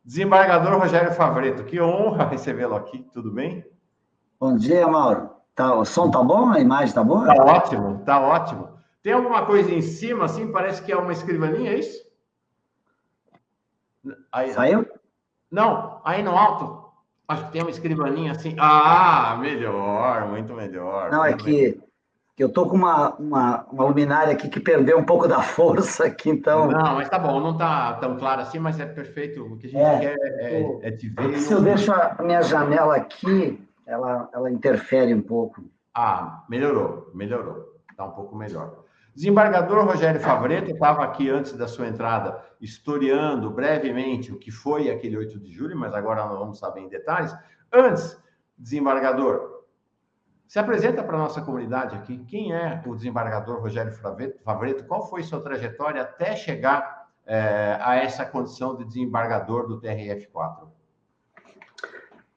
Desembargador Rogério Favreto, que honra recebê-lo aqui, tudo bem? Bom dia, Mauro. O som tá bom? A imagem tá Tá boa? ótimo, tá ótimo. Tem alguma coisa em cima, assim, parece que é uma escrivaninha, é isso? Aí, Saiu? não, aí no alto, acho que tem uma escrivaninha assim. Ah, melhor, muito melhor, Não, é muito melhor. que eu tô com uma luminária aqui que perdeu um pouco da força aqui, então. Não, mas tá bom, não tá tão claro assim, mas é perfeito. O que a gente É, quer é te é ver que e se eu ouvir. deixo a minha janela aqui, ela interfere um pouco. Ah, melhorou, melhorou. Está um pouco melhor. Desembargador Rogério Favreto estava aqui antes da sua entrada, historiando brevemente o que foi aquele 8 de julho, mas agora nós vamos saber em detalhes. Antes, desembargador, se apresenta para a nossa comunidade aqui. Quem é o desembargador Rogério Favreto? Qual foi sua trajetória até chegar a essa condição de desembargador do TRF4?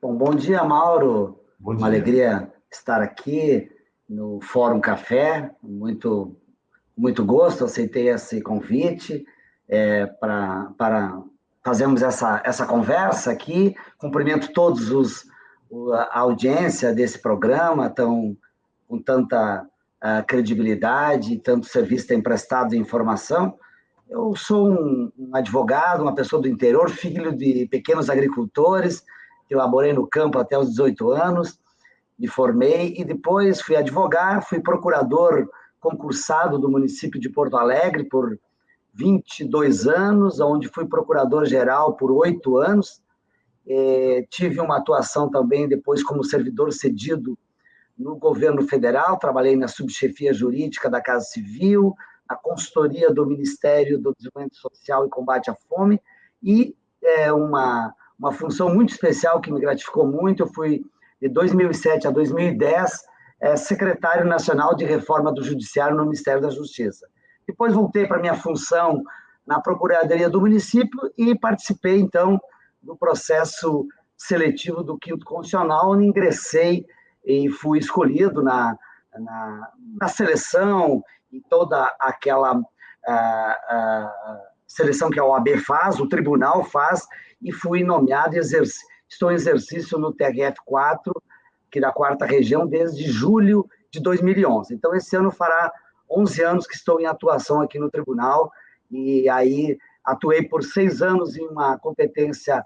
Bom dia, Mauro. Bom Uma dia. alegria estar aqui no Fórum Café. Muito gosto, aceitei esse convite para fazermos essa conversa aqui. Cumprimento a audiência desse programa, tão, com tanta credibilidade, tanto serviço tem prestado de informação. Eu sou um advogado, uma pessoa do interior, filho de pequenos agricultores, que laborei no campo até os 18 anos, me formei e depois fui advogar, fui procurador concursado do município de Porto Alegre por 22 anos, onde fui procurador-geral por 8 anos. Tive uma atuação também depois como servidor cedido no governo federal, trabalhei na subchefia jurídica da Casa Civil, na consultoria do Ministério do Desenvolvimento Social e Combate à Fome, e uma função muito especial que me gratificou muito, eu fui de 2007 a 2010 secretário nacional de reforma do Judiciário no Ministério da Justiça. Depois voltei para a minha função na Procuradoria do município e participei, então, do processo seletivo do Quinto Constitucional, onde ingressei e fui escolhido na seleção e toda aquela seleção que a OAB faz, o tribunal faz, e fui nomeado, estou em exercício no TRF4, que da 4ª região, desde julho de 2011. Então, esse ano fará 11 anos que estou em atuação aqui no tribunal, e aí atuei por 6 anos em uma competência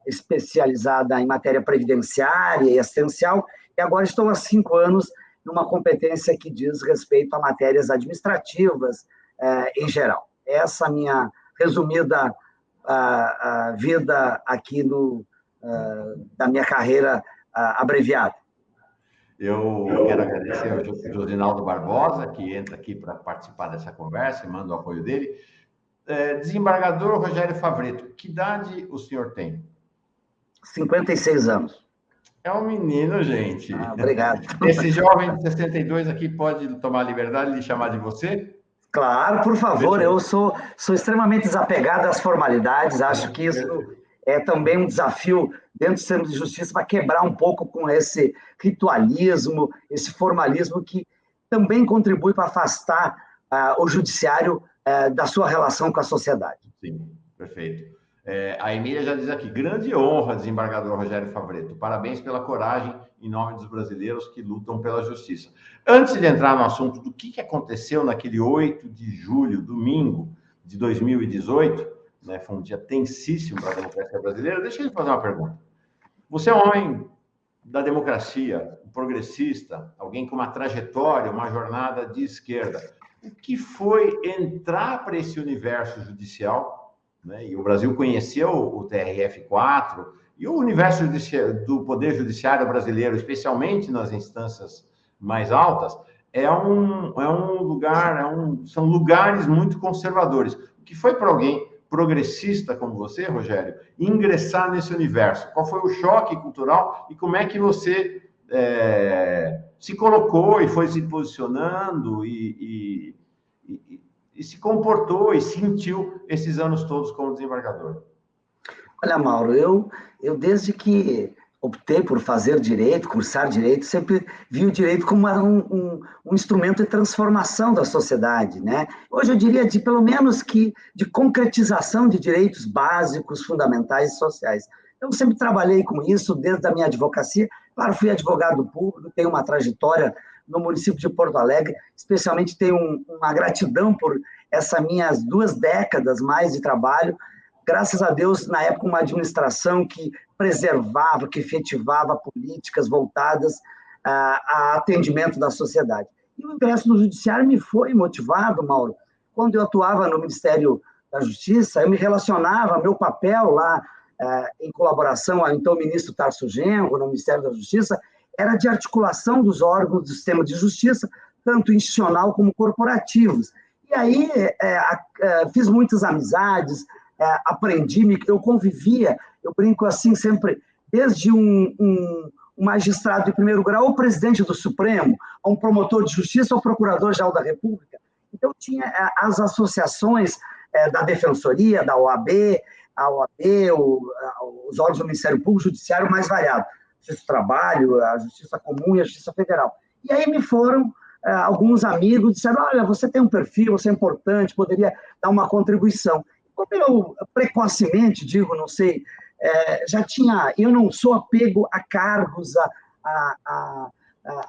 especializada em matéria previdenciária e assistencial, e agora estou há 5 anos numa competência que diz respeito a matérias administrativas em geral. Essa minha resumida vida aqui da minha carreira abreviada. Eu quero agradecer ao Josinaldo Barbosa, que entra aqui para participar dessa conversa e manda o apoio dele. Desembargador Rogério Favreto, que idade o senhor tem? 56 anos. É um menino, gente. Obrigado. Esse jovem de 62 aqui pode tomar a liberdade de chamar de você? Claro, por favor, eu sou extremamente desapegado às formalidades, acho que isso é também um desafio dentro do sistema de justiça para quebrar um pouco com esse ritualismo, esse formalismo que também contribui para afastar o judiciário da sua relação com a sociedade. Sim, perfeito. A Emília já diz aqui, grande honra, desembargador Rogério Favreto. Parabéns pela coragem em nome dos brasileiros que lutam pela justiça. Antes de entrar no assunto do que aconteceu naquele 8 de julho, domingo de 2018, né, foi um dia tensíssimo para a democracia brasileira, deixa eu fazer uma pergunta. Você é um homem da democracia, um progressista, alguém com uma trajetória, uma jornada de esquerda. O que foi entrar para esse universo judicial, né? E o Brasil conheceu o TRF4 e o universo do Poder Judiciário brasileiro, especialmente nas instâncias mais altas, é um lugar, são lugares muito conservadores. O que foi para alguém progressista como você, Rogério, ingressar nesse universo? Qual foi o choque cultural e como é que você se colocou e foi se posicionando e se comportou e sentiu esses anos todos como desembargador? Olha, Mauro, eu desde que optei por fazer direito, cursar direito, sempre vi o direito como um instrumento de transformação da sociedade, né? Hoje eu diria pelo menos que de concretização de direitos básicos, fundamentais e sociais. Eu sempre trabalhei com isso desde a minha advocacia. Claro, fui advogado público, tenho uma trajetória no município de Porto Alegre, especialmente tenho uma gratidão por essas minhas 2 décadas mais de trabalho. Graças a Deus, na época, uma administração que preservava, que efetivava políticas voltadas a atendimento da sociedade. E o ingresso no judiciário me foi motivado, Mauro. Quando eu atuava no Ministério da Justiça, eu me relacionava, meu papel lá, em colaboração ao então ministro Tarso Genro, no Ministério da Justiça, era de articulação dos órgãos do sistema de justiça, tanto institucional como corporativos. E aí fiz muitas amizades, aprendi, eu convivia, eu brinco assim sempre, desde um magistrado de primeiro grau, o presidente do Supremo, a um promotor de justiça, ou procurador-geral da República. Então, tinha as associações da Defensoria, da OAB, a OAB, os órgãos do Ministério Público, o Judiciário mais variado, Justiça do Trabalho, a Justiça Comum e a Justiça Federal. E aí me foram alguns amigos, disseram, olha, você tem um perfil, você é importante, poderia dar uma contribuição. Como eu precocemente digo, não sei, eu não sou apego a cargos,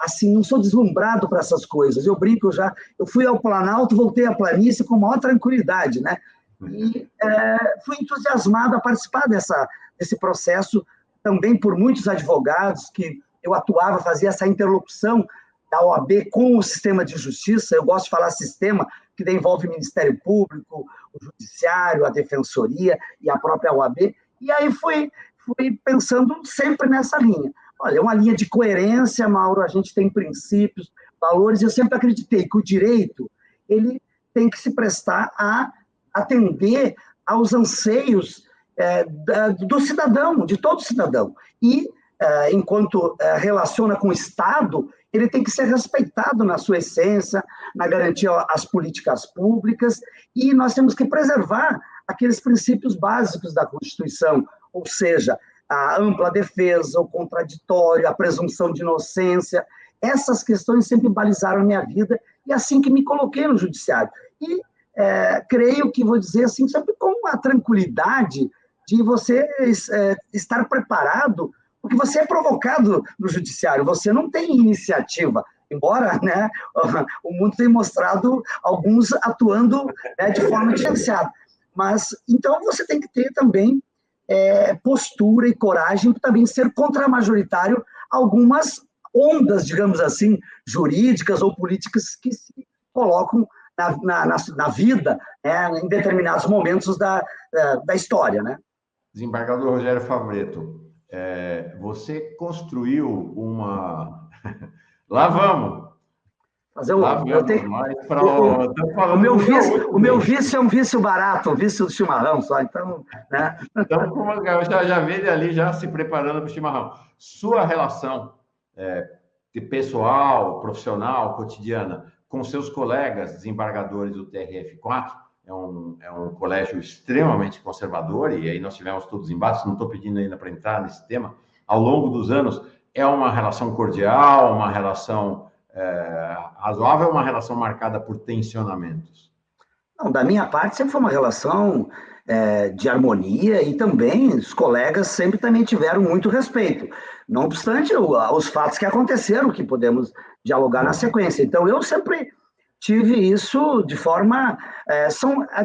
assim, não sou deslumbrado para essas coisas. Eu brinco, eu fui ao Planalto, voltei à planície com maior tranquilidade, né? E fui entusiasmado a participar desse processo, também por muitos advogados que eu atuava, fazia essa interlocução da OAB com o sistema de justiça. Eu gosto de falar sistema, que envolve o Ministério Público, o Judiciário, a Defensoria e a própria OAB. E aí fui pensando sempre nessa linha. Olha, é uma linha de coerência, Mauro, a gente tem princípios, valores, e eu sempre acreditei que o direito ele tem que se prestar a atender aos anseios do cidadão, de todo cidadão. E, enquanto relaciona com o Estado, ele tem que ser respeitado na sua essência, na garantia às políticas públicas, e nós temos que preservar aqueles princípios básicos da Constituição, ou seja, a ampla defesa, o contraditório, a presunção de inocência. Essas questões sempre balizaram a minha vida, e assim que me coloquei no judiciário. E creio que, vou dizer assim, sempre com uma tranquilidade de você estar preparado, porque você é provocado no judiciário, você não tem iniciativa, embora, né, o mundo tenha mostrado alguns atuando, né, de forma diferenciada. Mas, então, você tem que ter também postura e coragem para também ser contra-majoritário algumas ondas, digamos assim, jurídicas ou políticas que se colocam na vida, né, em determinados momentos da história, né? Desembargador Rogério Favretto, você construiu uma... Lá vamos! O meu vício é um vício barato, um vício do chimarrão só, então... Né? Então, já vê ele ali já se preparando para o chimarrão. Sua relação pessoal, profissional, cotidiana, com seus colegas desembargadores do TRF4, é um colégio extremamente conservador, e aí nós tivemos todos os embates, não estou pedindo ainda para entrar nesse tema, ao longo dos anos, é uma relação cordial, uma relação razoável, uma relação marcada por tensionamentos? Não, da minha parte, sempre foi uma relação de harmonia, e também os colegas sempre também tiveram muito respeito. Não obstante os fatos que aconteceram, que podemos dialogar na sequência. Então, eu sempre tive isso de forma...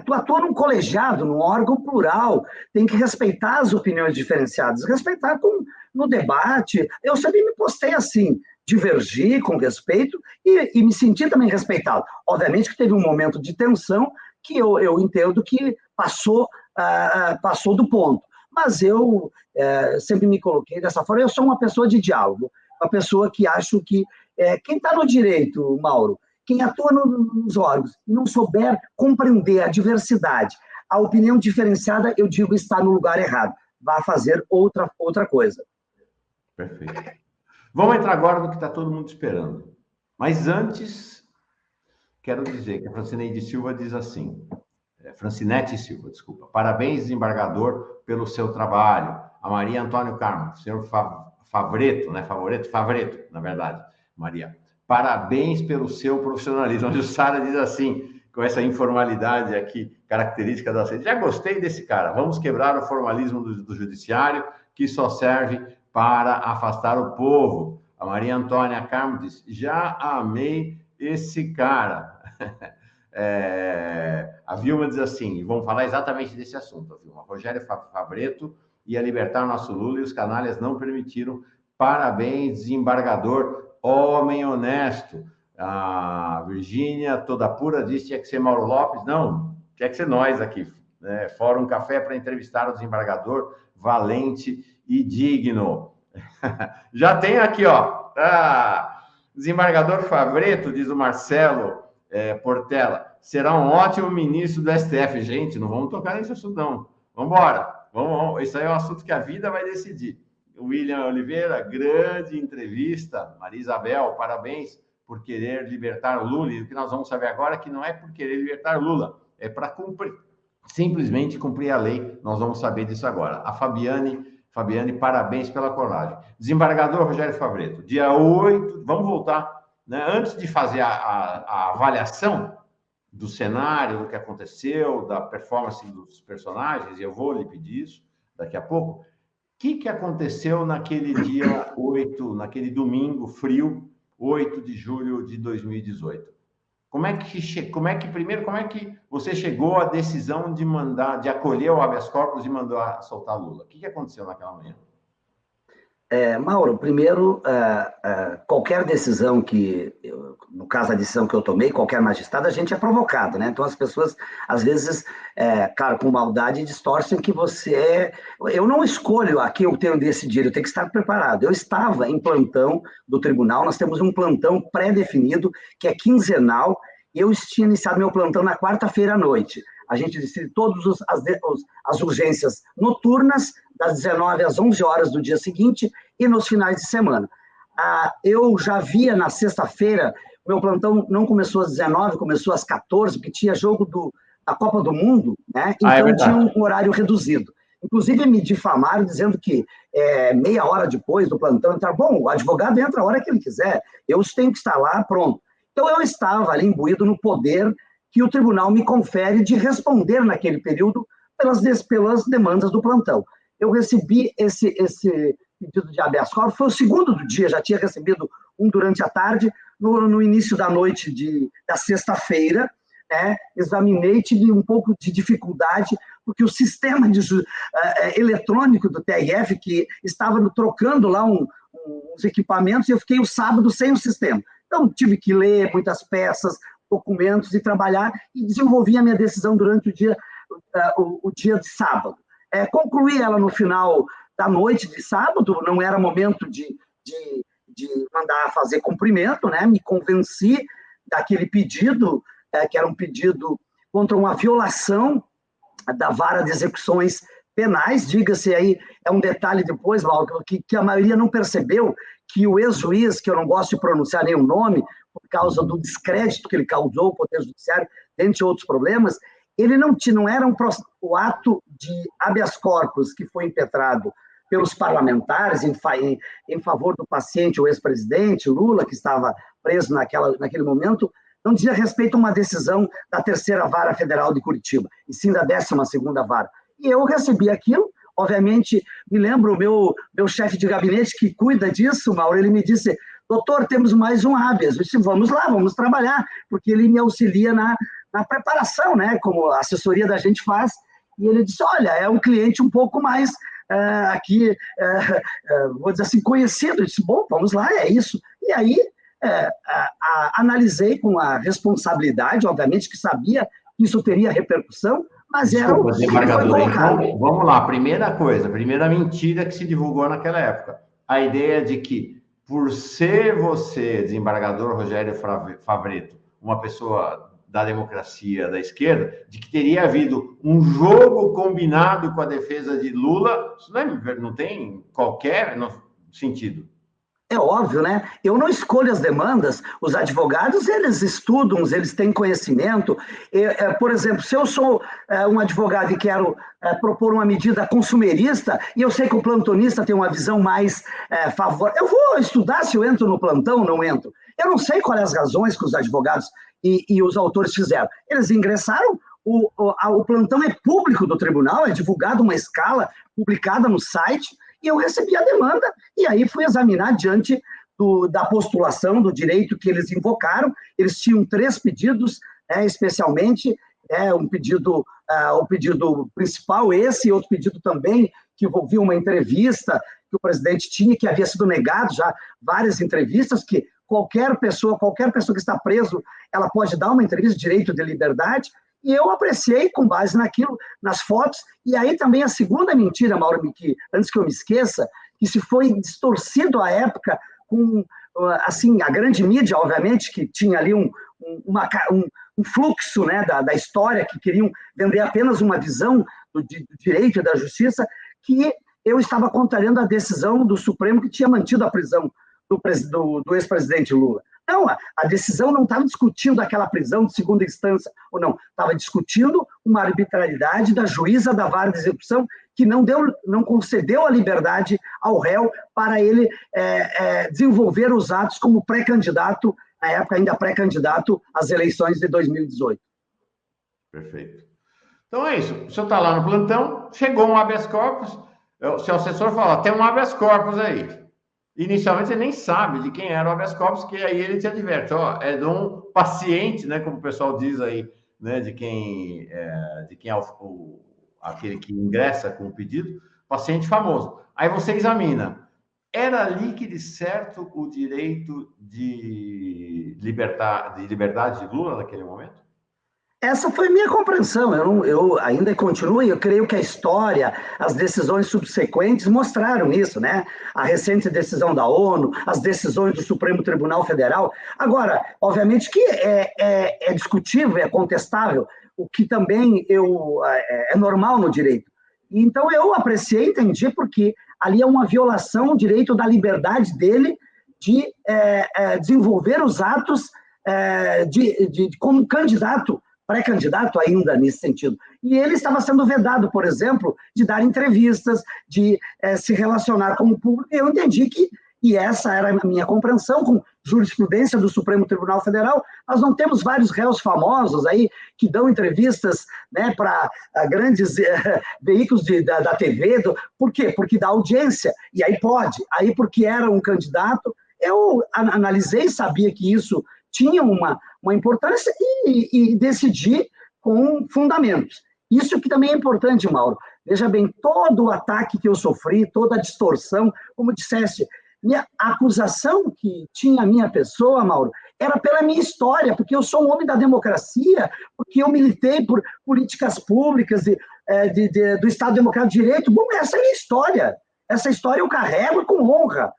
tu atua num colegiado, num órgão plural, tem que respeitar as opiniões diferenciadas, respeitar no debate. Eu sempre me postei assim, divergir com respeito e me senti também respeitado. Obviamente que teve um momento de tensão que eu entendo que passou do ponto. Mas eu sempre me coloquei dessa forma. Eu sou uma pessoa de diálogo, uma pessoa que acho que quem está no direito, Mauro, quem atua nos órgãos e não souber compreender a diversidade, a opinião diferenciada, eu digo, está no lugar errado. Vá fazer outra coisa. Perfeito. Vamos entrar agora no que está todo mundo esperando. Mas antes, quero dizer que a Francineide Silva diz assim, Francinete Silva, desculpa, parabéns, desembargador, pelo seu trabalho. A Maria Antônio Carmo, senhor Favreto, né? Favreto, na verdade, Maria. Parabéns pelo seu profissionalismo. A Jussara diz assim, com essa informalidade aqui, característica da sede. Já gostei desse cara. Vamos quebrar o formalismo do judiciário, que só serve para afastar o povo. A Maria Antônia Carmo diz, já amei esse cara. A Vilma diz assim, vamos falar exatamente desse assunto, a Vilma. Rogério Favreto ia libertar o nosso Lula e os canalhas não permitiram. Parabéns, desembargador, homem honesto. A Virgínia, toda pura, disse que tinha que ser Mauro Lopes. Não, tinha que ser nós aqui. Fórum Café para entrevistar o desembargador valente e digno. Já tem aqui, ó. Desembargador Favreto, diz o Marcelo Portela, será um ótimo ministro do STF. Gente, não vamos tocar nesse assunto, não. Vamos embora. Vamos. Isso aí é um assunto que a vida vai decidir. William Oliveira, grande entrevista. Maria Isabel, parabéns por querer libertar o Lula. E o que nós vamos saber agora é que não é por querer libertar Lula, é para cumprir, simplesmente cumprir a lei. Nós vamos saber disso agora. A Fabiane, parabéns pela coragem. Desembargador Rogério Favreto, dia 8, vamos voltar, né? Antes de fazer a avaliação do cenário, do que aconteceu, da performance dos personagens, e eu vou lhe pedir isso daqui a pouco. O que aconteceu naquele dia 8, naquele domingo frio, 8 de julho de 2018? Como é que você chegou à decisão de acolher o habeas corpus e mandar soltar Lula? O que aconteceu naquela manhã? Mauro, primeiro, qualquer decisão no caso da decisão que eu tomei, qualquer magistrado, a gente é provocado, né? Então as pessoas, às vezes, claro, com maldade, distorcem que eu não escolho a quem eu tenho decidido, eu tenho que estar preparado. Eu estava em plantão do tribunal, nós temos um plantão pré-definido, que é quinzenal, e eu tinha iniciado meu plantão na quarta-feira à noite. A gente decide todas as urgências noturnas, das 19 às 11 horas do dia seguinte, e nos finais de semana. Eu já via na sexta-feira, meu plantão não começou às 19, começou às 14, porque tinha jogo da Copa do Mundo, né? Então tinha um horário reduzido. Inclusive me difamaram dizendo que meia hora depois do plantão, bom, o advogado entra a hora que ele quiser, eu tenho que estar lá, pronto. Então eu estava ali imbuído no poder que o tribunal me confere de responder naquele período pelas demandas do plantão. Eu recebi esse pedido de habeas corpus, foi o segundo do dia, já tinha recebido um durante a tarde, no início da noite da sexta-feira, né, examinei, tive um pouco de dificuldade, porque o sistema eletrônico do TRF, que estava trocando lá uns equipamentos, e eu fiquei o sábado sem o sistema. Então, tive que ler muitas peças, documentos e trabalhar, e desenvolvi a minha decisão durante o dia de sábado. Concluí ela no final da noite de sábado, não era momento de mandar fazer cumprimento, né? Me convenci daquele pedido, que era um pedido contra uma violação da vara de execuções penais, diga-se aí, é um detalhe depois, Laura, que a maioria não percebeu, que o ex-juiz, que eu não gosto de pronunciar nenhum nome, por causa do descrédito que ele causou ao Poder Judiciário, dentre outros problemas, ele não era o ato de habeas corpus que foi impetrado pelos parlamentares em favor do paciente, o ex-presidente Lula, que estava preso naquele momento, não dizia respeito a uma decisão da terceira vara federal de Curitiba, e sim da 12ª vara. E eu recebi aquilo, obviamente, me lembro, o meu chefe de gabinete que cuida disso, Mauro, ele me disse, doutor, temos mais um habeas. Eu disse, vamos lá, vamos trabalhar, porque ele me auxilia na preparação, né, como a assessoria da gente faz, e ele disse, olha, é um cliente um pouco mais vou dizer assim, conhecido. Eu disse, bom, vamos lá, é isso. E aí, analisei com a responsabilidade, obviamente, que sabia que isso teria repercussão, mas desculpa, desembargador, então, vamos lá, primeira mentira que se divulgou naquela época, a ideia de que, por ser você, desembargador Rogério Favreto, uma pessoa da democracia da esquerda, de que teria havido um jogo combinado com a defesa de Lula, isso não tem qualquer sentido. É óbvio, né? Eu não escolho as demandas, os advogados, eles estudam, eles têm conhecimento. Por exemplo, se eu sou um advogado e quero propor uma medida consumerista, e eu sei que o plantonista tem uma visão mais favorável, eu vou estudar se eu entro no plantão ou não entro. Eu não sei quais as razões que os advogados e os autores fizeram. Eles ingressaram, o plantão é público do tribunal, é divulgado uma escala, publicada no site, e eu recebi a demanda, e aí fui examinar diante da postulação, do direito que eles invocaram. Eles tinham 3 pedidos, especialmente, o pedido principal, esse, e outro pedido também, que envolvia uma entrevista que o presidente tinha, que havia sido negado já várias entrevistas, que qualquer pessoa que está preso, ela pode dar uma entrevista, direito de liberdade, e eu apreciei com base naquilo, nas fotos. E aí também a segunda mentira, Mauro, que, antes que eu me esqueça, que se foi distorcido à época com, assim, a grande mídia, obviamente, que tinha ali um fluxo, né, da história, que queriam vender apenas uma visão do direito e da justiça, que eu estava contrariando a decisão do Supremo que tinha mantido a prisão do ex-presidente Lula. Não, a decisão não estava discutindo aquela prisão de segunda instância ou não, estava discutindo uma arbitrariedade da juíza da vara de execução que não concedeu a liberdade ao réu para ele desenvolver os atos como pré-candidato, na época ainda pré-candidato às eleições de 2018. Perfeito. Então é isso, o senhor está lá no plantão, chegou um habeas corpus, o seu assessor fala, tem um habeas corpus aí. Inicialmente você nem sabe de quem era o habeas corpus, que aí ele te adverte, é de um paciente, né, como o pessoal diz aí, né, de quem é aquele que ingressa com o pedido, paciente famoso. Aí você examina, era ali que de certo o direito de liberdade de Lula naquele momento? Essa foi minha compreensão. Eu ainda continuo, e eu creio que a história, as decisões subsequentes mostraram isso, né? A recente decisão da ONU, as decisões do Supremo Tribunal Federal. Agora, obviamente que é discutível, é contestável, o que também é normal no direito. Então, eu apreciei, entendi, porque ali é uma violação do direito da liberdade dele de desenvolver os atos como candidato, pré-candidato ainda nesse sentido. E ele estava sendo vedado, por exemplo, de dar entrevistas, de se relacionar com o público. Eu entendi e essa era a minha compreensão, com jurisprudência do Supremo Tribunal Federal, nós não temos vários réus famosos aí que dão entrevistas, né, para grandes veículos da TV. Por quê? Porque dá audiência, e aí pode. Aí, porque era um candidato, eu analisei, sabia que isso tinha uma importância e decidi com fundamentos. Isso que também é importante, Mauro. Veja bem, todo o ataque que eu sofri, toda a distorção, como disseste, a acusação que tinha a minha pessoa, Mauro, era pela minha história, porque eu sou um homem da democracia, porque eu militei por políticas públicas do Estado Democrático de Direito. Bom, essa é a minha história. Essa história eu carrego com honra.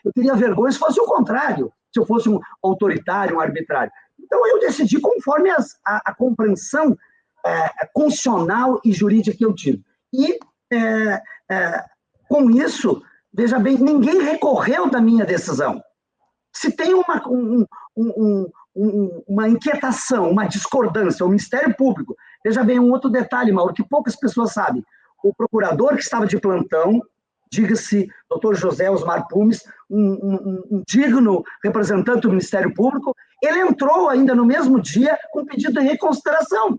Eu teria vergonha se fosse o contrário, se eu fosse um autoritário, um arbitrário. Então, eu decidi conforme a compreensão constitucional e jurídica que eu tive. E, com isso, veja bem, ninguém recorreu da minha decisão. Se tem uma inquietação, uma discordância, o Ministério Público, veja bem, um outro detalhe, Mauro, que poucas pessoas sabem, o procurador que estava de plantão, diga-se, Dr. José Osmar Pumes, um digno representante do Ministério Público, ele entrou ainda no mesmo dia com pedido de reconsideração.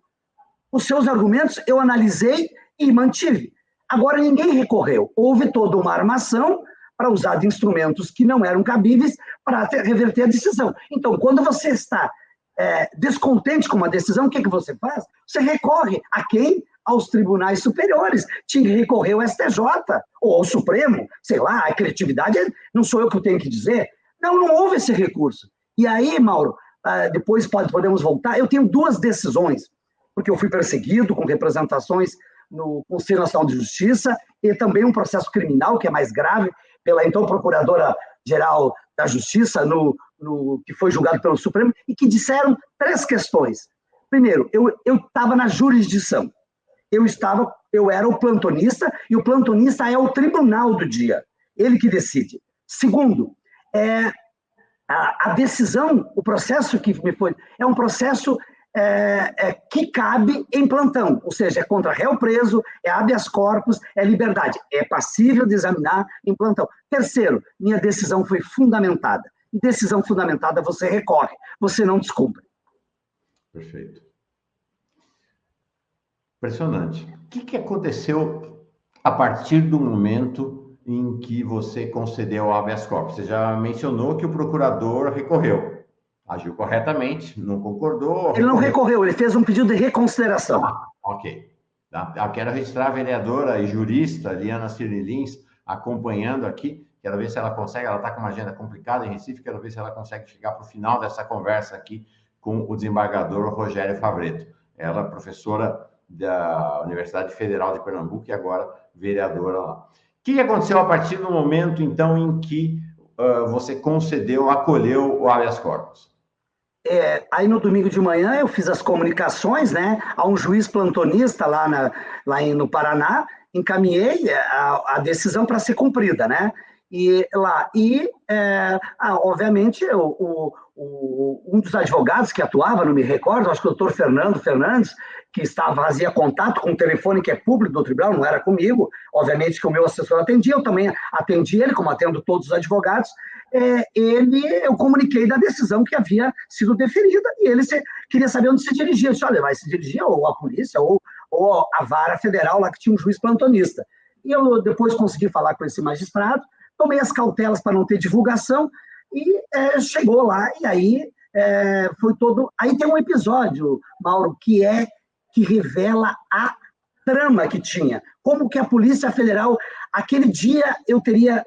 Os seus argumentos eu analisei e mantive. Agora, ninguém recorreu. Houve toda uma armação para usar de instrumentos que não eram cabíveis para reverter a decisão. Então, quando você está descontente com uma decisão, o que você faz? Você recorre a quem? Aos tribunais superiores. Tinha que recorrer ao STJ ou ao Supremo, sei lá, a criatividade não sou eu que tenho que dizer. Não houve esse recurso. E aí, Mauro, depois podemos voltar, eu tenho 2 decisões, porque eu fui perseguido com representações no Conselho Nacional de Justiça e também um processo criminal, que é mais grave, pela então Procuradora-Geral da Justiça, que foi julgado pelo Supremo, e que disseram 3 questões. Primeiro, eu estava na jurisdição. Eu era o plantonista, e o plantonista é o tribunal do dia, ele que decide. Segundo, a decisão, o processo que me foi, é um processo que cabe em plantão, ou seja, é contra réu preso, é habeas corpus, é liberdade, é passível de examinar em plantão. Terceiro, minha decisão foi fundamentada, e decisão fundamentada você recorre, você não descumpre. Perfeito. Impressionante. O que aconteceu a partir do momento em que você concedeu o habeas corpus? Você já mencionou que o procurador recorreu. Agiu corretamente, não concordou? Ele não recorreu, ele fez um pedido de reconsideração. Ok. Quero registrar a vereadora e jurista Liana Cirne Lins acompanhando aqui. Quero ver se ela consegue, ela está com uma agenda complicada em Recife, quero ver se ela consegue chegar para o final dessa conversa aqui com o desembargador Rogério Favretto. Ela é professora da Universidade Federal de Pernambuco e agora vereadora lá. O que aconteceu a partir do momento, então, em que você concedeu, acolheu o habeas corpus? Aí no domingo de manhã eu fiz as comunicações, né, a um juiz plantonista lá no Paraná, encaminhei a decisão para ser cumprida, né? Obviamente, um dos advogados que atuava, não me recordo, acho que o doutor Fernando Fernandes, que fazia contato com o telefone que é público do tribunal, não era comigo, obviamente que o meu assessor atendia, eu também atendi ele, como atendo todos os advogados, eu comuniquei da decisão que havia sido deferida, e ele queria saber onde se dirigia. Eu disse, olha, vai se dirigir ou à polícia ou à vara federal, lá que tinha um juiz plantonista. E eu depois consegui falar com esse magistrado, tomei as cautelas para não ter divulgação, e chegou lá, e aí foi todo... Aí tem um episódio, Mauro, que revela a trama que tinha. Como que a Polícia Federal... Aquele dia eu teria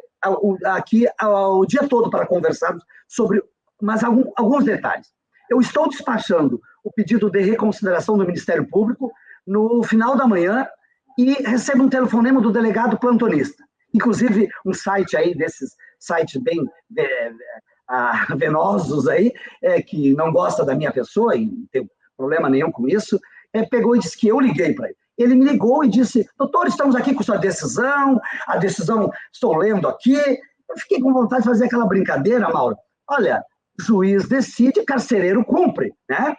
aqui o dia todo para conversarmos sobre... Mas alguns detalhes. Eu estou despachando o pedido de reconsideração do Ministério Público no final da manhã e recebo um telefonema do delegado plantonista. Inclusive, um site aí, desses sites bem venosos aí, que não gosta da minha pessoa, e não tem problema nenhum com isso, pegou e disse que eu liguei para ele. Ele me ligou e disse, doutor, estamos aqui com sua decisão, a decisão estou lendo aqui. Eu fiquei com vontade de fazer aquela brincadeira, Mauro. Olha, juiz decide, carcereiro cumpre, né?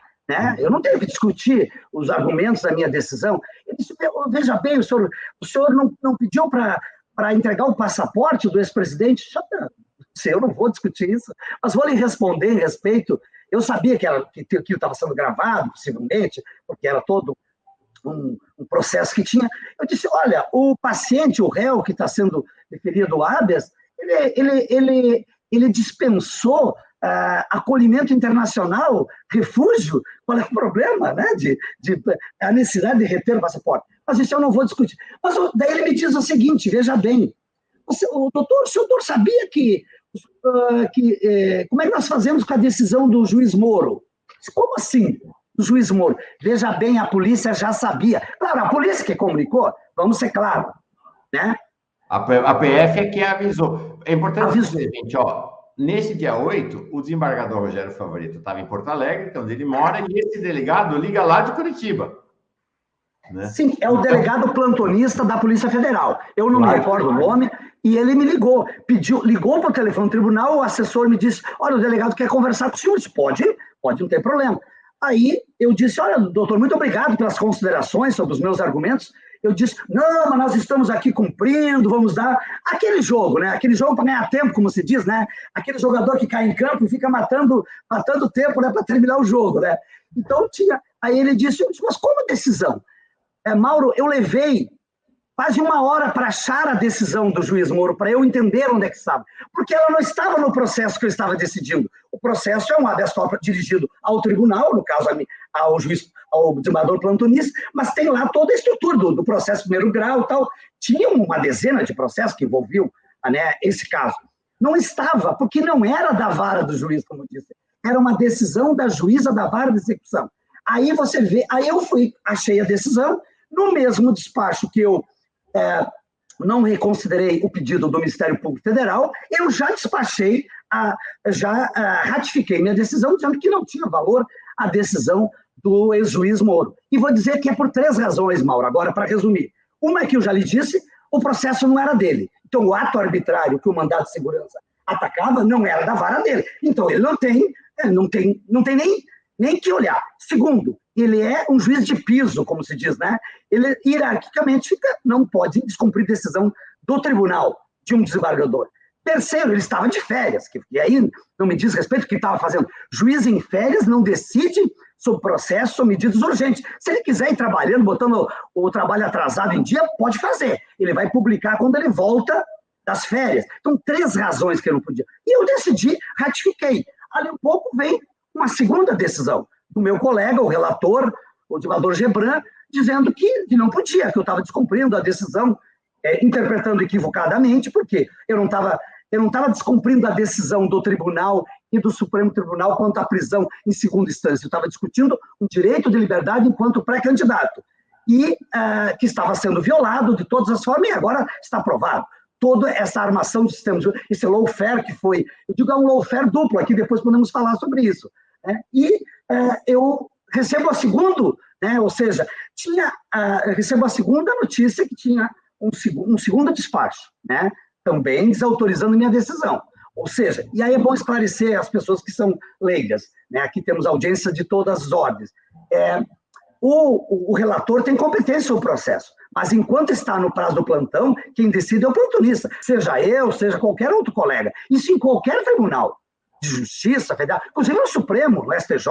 Eu não tenho que discutir os argumentos da minha decisão. Ele disse, veja bem, o senhor não pediu para entregar o passaporte do ex-presidente? Eu não vou discutir isso, mas vou lhe responder em respeito. Eu sabia que aquilo estava sendo gravado, possivelmente, porque era todo um processo que tinha. Eu disse, olha, o paciente, o réu que está sendo referido ao habeas, ele dispensou acolhimento internacional, refúgio. Qual é o problema, né? A necessidade de reter o passaporte. Mas isso eu não vou discutir. Mas daí ele me diz o seguinte, veja bem, o senhor sabia como é que nós fazemos com a decisão do juiz Moro? Como assim, do juiz Moro? Veja bem, a polícia já sabia. Claro, a polícia que comunicou, vamos ser claros, né? A PF é que avisou. É importante dizer, gente, nesse dia 8, o desembargador Rogério Favretto estava em Porto Alegre, que é onde ele mora, e esse delegado liga lá de Curitiba. Né? Sim, é o delegado plantonista da Polícia Federal. Eu não me recordo o nome, e ele me ligou, ligou para o telefone do tribunal, o assessor me disse, olha, o delegado quer conversar com o senhor. Eu disse, pode, não tem problema. Aí eu disse, olha, doutor, muito obrigado pelas considerações sobre os meus argumentos. Eu disse, não, mas nós estamos aqui cumprindo, vamos dar aquele jogo, né? Aquele jogo para ganhar tempo, como se diz, né? Aquele jogador que cai em campo e fica matando tempo, né, para terminar o jogo, né? Então tinha. Aí ele disse, mas como a decisão? Mauro, eu levei quase 1 hora para achar a decisão do juiz Moro, para eu entender onde é que estava. Porque ela não estava no processo que eu estava decidindo. O processo é um habeas corpus dirigido ao tribunal, no caso ao juiz, ao desembargador plantonista, mas tem lá toda a estrutura do processo primeiro grau e tal. Tinha uma dezena de processos que envolviam, né, esse caso. Não estava, porque não era da vara do juiz, como disse. Era uma decisão da juíza da vara de execução. Aí você vê, aí eu achei a decisão, no mesmo despacho que eu não reconsiderei o pedido do Ministério Público Federal, eu já despachei, ratifiquei minha decisão, dizendo que não tinha valor a decisão do ex-juiz Moro. E vou dizer que é por 3 razões, Mauro, agora para resumir. Uma é que eu já lhe disse, o processo não era dele. Então, o ato arbitrário que o mandado de segurança atacava não era da vara dele. Então, ele não tem nem que olhar. Segundo, ele é um juiz de piso, como se diz, né? Ele, hierarquicamente, não pode descumprir decisão do tribunal de um desembargador. Terceiro, ele estava de férias, e aí não me diz respeito o que estava fazendo. Juiz em férias não decide sobre processo ou medidas urgentes. Se ele quiser ir trabalhando, botando o trabalho atrasado em dia, pode fazer. Ele vai publicar quando ele volta das férias. Então, 3 razões que eu não podia. E eu decidi, ratifiquei. Ali um pouco vem uma segunda decisão do meu colega, o relator, o desembargador Gebran, dizendo que não podia, que eu estava descumprindo a decisão, interpretando equivocadamente, porque eu não estava descumprindo a decisão do tribunal e do Supremo Tribunal quanto à prisão em segunda instância. Eu estava discutindo o direito de liberdade enquanto pré-candidato, e que estava sendo violado de todas as formas, e agora está provado. Toda essa armação de sistemas, esse lawfare que foi, eu digo, é um lawfare duplo, aqui depois podemos falar sobre isso. Né? E eu recebo a segunda, né? Ou seja, recebo a segunda notícia que tinha um segundo despacho, né? Também desautorizando minha decisão. Ou seja, e aí é bom esclarecer as pessoas que são leigas, né? Aqui temos audiência de todas as ordens. O relator tem competência sobre o processo, mas enquanto está no prazo do plantão, quem decide é o plantonista, seja eu, seja qualquer outro colega. Isso em qualquer tribunal de justiça federal, inclusive no Supremo, no STJ,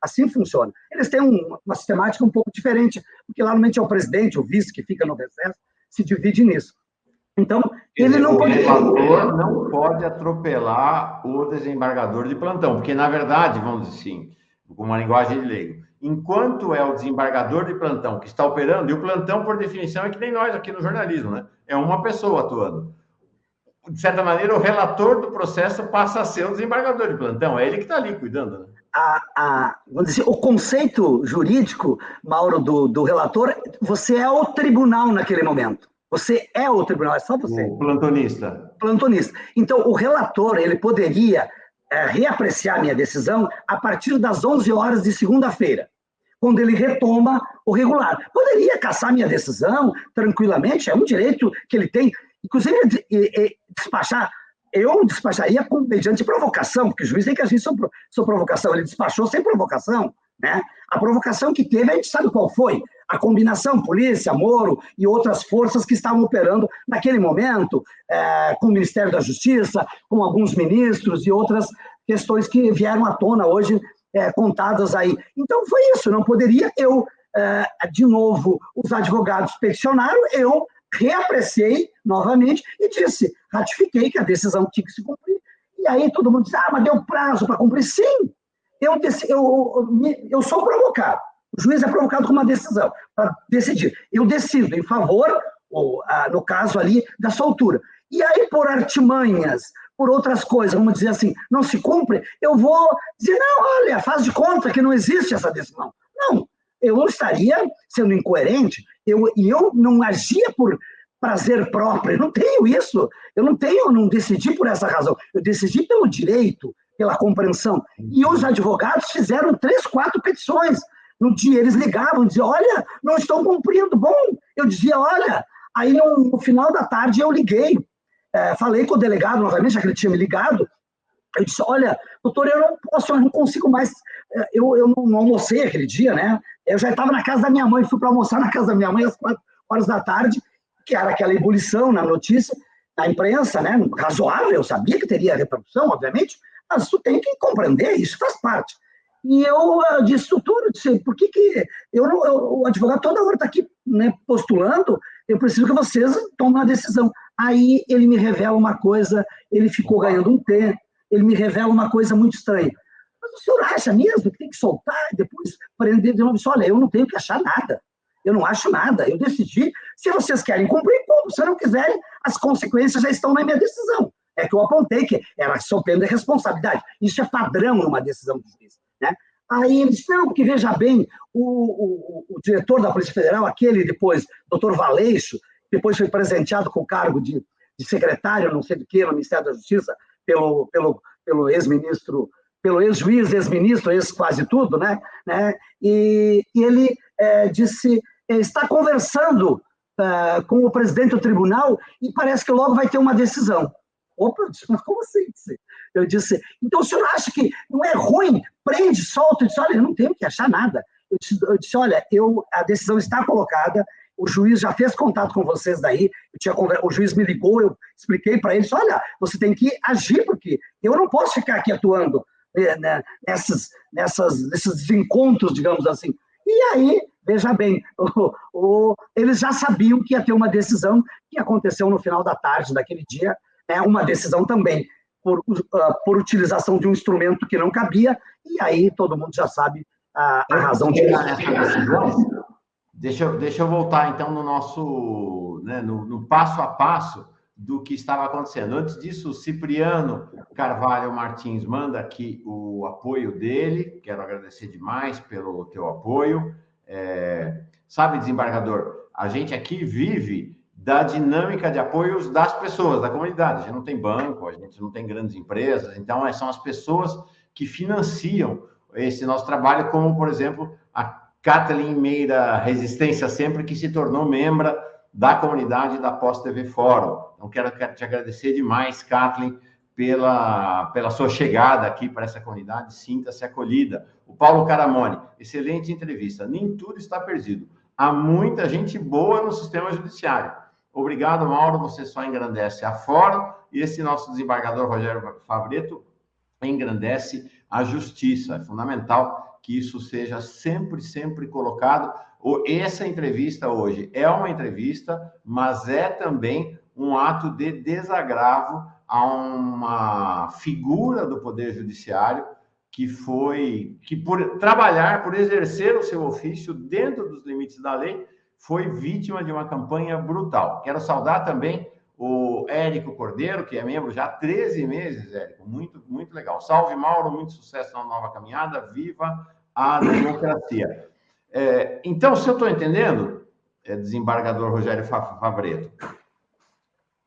assim funciona. Eles têm uma sistemática um pouco diferente, porque lá normalmente é o presidente, o vice que fica no recesso, se divide nisso. Então, ele não pode... O relator não pode atropelar o desembargador de plantão, porque, na verdade, vamos dizer assim, com uma linguagem de leigo, enquanto é o desembargador de plantão que está operando, e o plantão, por definição, é que nem nós aqui no jornalismo, né? É uma pessoa atuando. De certa maneira, o relator do processo passa a ser o desembargador de plantão, é ele que está ali cuidando, né? Vamos dizer, o conceito jurídico, Mauro, do relator, você é o tribunal naquele momento. Você é o tribunal, é só você. O plantonista. Plantonista. Então, o relator, ele poderia reapreciar a minha decisão a partir das 11 horas de segunda-feira, quando ele retoma o regular. Poderia cassar minha decisão tranquilamente, é um direito que ele tem. Inclusive, despachar, eu despacharia mediante provocação, porque o juiz tem que agir sob provocação. Ele despachou sem provocação, né? A provocação que teve, a gente sabe qual foi. A combinação polícia, Moro e outras forças que estavam operando naquele momento, com o Ministério da Justiça, com alguns ministros e outras questões que vieram à tona hoje, contadas aí. Então, foi isso. Não poderia eu, de novo, os advogados peticionaram, eu reapreciei novamente e ratifiquei que a decisão tinha que se cumprir. E aí todo mundo diz, mas deu prazo para cumprir. Sim, eu sou provocado. O juiz é provocado com uma decisão para decidir. Eu decido em favor, no caso ali, da soltura. E aí, por artimanhas, por outras coisas, vamos dizer assim, não se cumpre, eu vou dizer, não, olha, faz de conta que não existe essa decisão. Não, eu não estaria sendo incoerente, eu não agia por prazer próprio, eu não tenho isso, eu não decidi por essa razão, eu decidi pelo direito, pela compreensão. E os advogados fizeram 3, 4 petições. No dia eles ligavam, diziam, olha, não estão cumprindo. Bom, eu dizia, olha, aí no final da tarde eu liguei, falei com o delegado novamente, já que ele tinha me ligado, eu disse, olha, doutor, eu não consigo mais, eu não almocei aquele dia, né? Eu já estava na casa da minha mãe, fui para almoçar na casa da minha mãe às 4 horas da tarde, que era aquela ebulição na notícia, na imprensa, né? Razoável, eu sabia que teria repercussão, obviamente, mas tu tem que compreender, isso faz parte. E eu disse, doutor, por que o advogado toda hora está aqui, né, postulando, eu preciso que vocês tomem uma decisão. Aí ele me revela uma coisa, ele ficou ganhando um tempo, ele me revela uma coisa muito estranha. Mas o senhor acha mesmo que tem que soltar e depois prender de novo? Olha, eu não tenho que achar nada. Eu não acho nada. Eu decidi. Se vocês querem cumprir, como? Se não quiserem, as consequências já estão na minha decisão. É que eu apontei que era sob pena de responsabilidade. Isso é padrão numa decisão de juiz, né? Aí ele disse, não, porque veja bem, o diretor da Polícia Federal, aquele depois, doutor Valeixo, depois foi presenteado com o cargo de secretário, não sei do que, no Ministério da Justiça, pelo ex-ministro, pelo ex-juiz, ex-ministro, ex-quase tudo, né? E ele disse, está conversando com o presidente do tribunal e parece que logo vai ter uma decisão. Opa, eu disse, mas como assim? Eu disse, então o senhor acha que não é ruim? Prende, solta. Eu disse, olha, eu não tenho que achar nada. Eu disse olha, a decisão está colocada, o juiz já fez contato com vocês daí, o juiz me ligou, eu expliquei para ele, olha, você tem que agir, porque eu não posso ficar aqui atuando nesses encontros, digamos assim. E aí, veja bem, eles já sabiam que ia ter uma decisão que aconteceu no final da tarde daquele dia, uma decisão também por utilização de um instrumento que não cabia, e aí todo mundo já sabe a razão de essa decisão. Deixa eu voltar, então, no nosso, né, no passo a passo do que estava acontecendo. Antes disso, o Cipriano Carvalho Martins manda aqui o apoio dele. Quero agradecer demais pelo teu apoio. Sabe, desembargador, a gente aqui vive da dinâmica de apoios das pessoas, da comunidade. A gente não tem banco, a gente não tem grandes empresas, então são as pessoas que financiam esse nosso trabalho, como, por exemplo, a Kathleen Meira Resistência Sempre, que se tornou membro da comunidade da Pós TV Fórum. Então, quero te agradecer demais, Kathleen, pela sua chegada aqui para essa comunidade. Sinta-se acolhida. O Paulo Caramone, excelente entrevista. Nem tudo está perdido. Há muita gente boa no sistema judiciário. Obrigado, Mauro. Você só engrandece a Fórum e esse nosso desembargador Rogério Favretto engrandece a justiça. É fundamental que isso seja sempre, sempre colocado. Essa entrevista hoje é uma entrevista, mas é também um ato de desagravo a uma figura do Poder Judiciário que por trabalhar, por exercer o seu ofício dentro dos limites da lei, foi vítima de uma campanha brutal. Quero saudar também o Érico Cordeiro, que é membro já há 13 meses, Érico, muito, muito legal. Salve, Mauro, muito sucesso na nova caminhada, viva a democracia. Então, se eu estou entendendo, desembargador Rogério Favretto,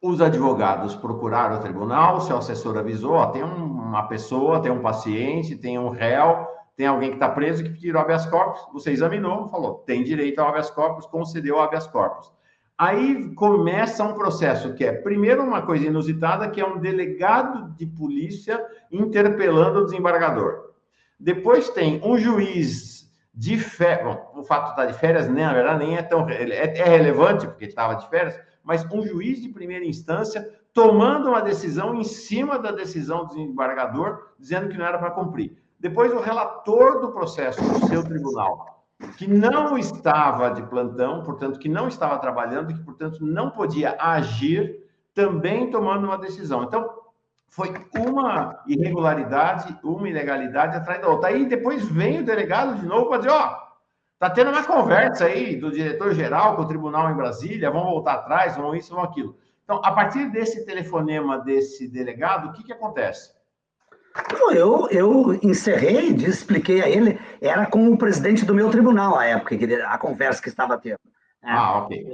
os advogados procuraram o tribunal, seu assessor avisou, tem uma pessoa, tem um paciente, tem um réu, tem alguém que está preso que pediu habeas corpus, você examinou, falou, tem direito ao habeas corpus, concedeu habeas corpus. Aí começa um processo que primeiro, uma coisa inusitada, que é um delegado de polícia interpelando o desembargador. Depois tem um juiz de férias, bom, o fato de estar de férias, na verdade, nem é tão... É relevante, porque estava de férias, mas um juiz de primeira instância tomando uma decisão em cima da decisão do desembargador, dizendo que não era para cumprir. Depois, o relator do processo do seu tribunal, que não estava de plantão, portanto, que não estava trabalhando, que, portanto, não podia agir, também tomando uma decisão. Então, foi uma irregularidade, uma ilegalidade atrás da outra. Aí, depois, vem o delegado de novo para dizer, está tendo uma conversa aí do diretor-geral com o tribunal em Brasília, vão voltar atrás, vão isso, vão aquilo. Então, a partir desse telefonema desse delegado, o que acontece? Eu encerrei, expliquei a ele, era com o presidente do meu tribunal, à época, a conversa que estava tendo. Ok.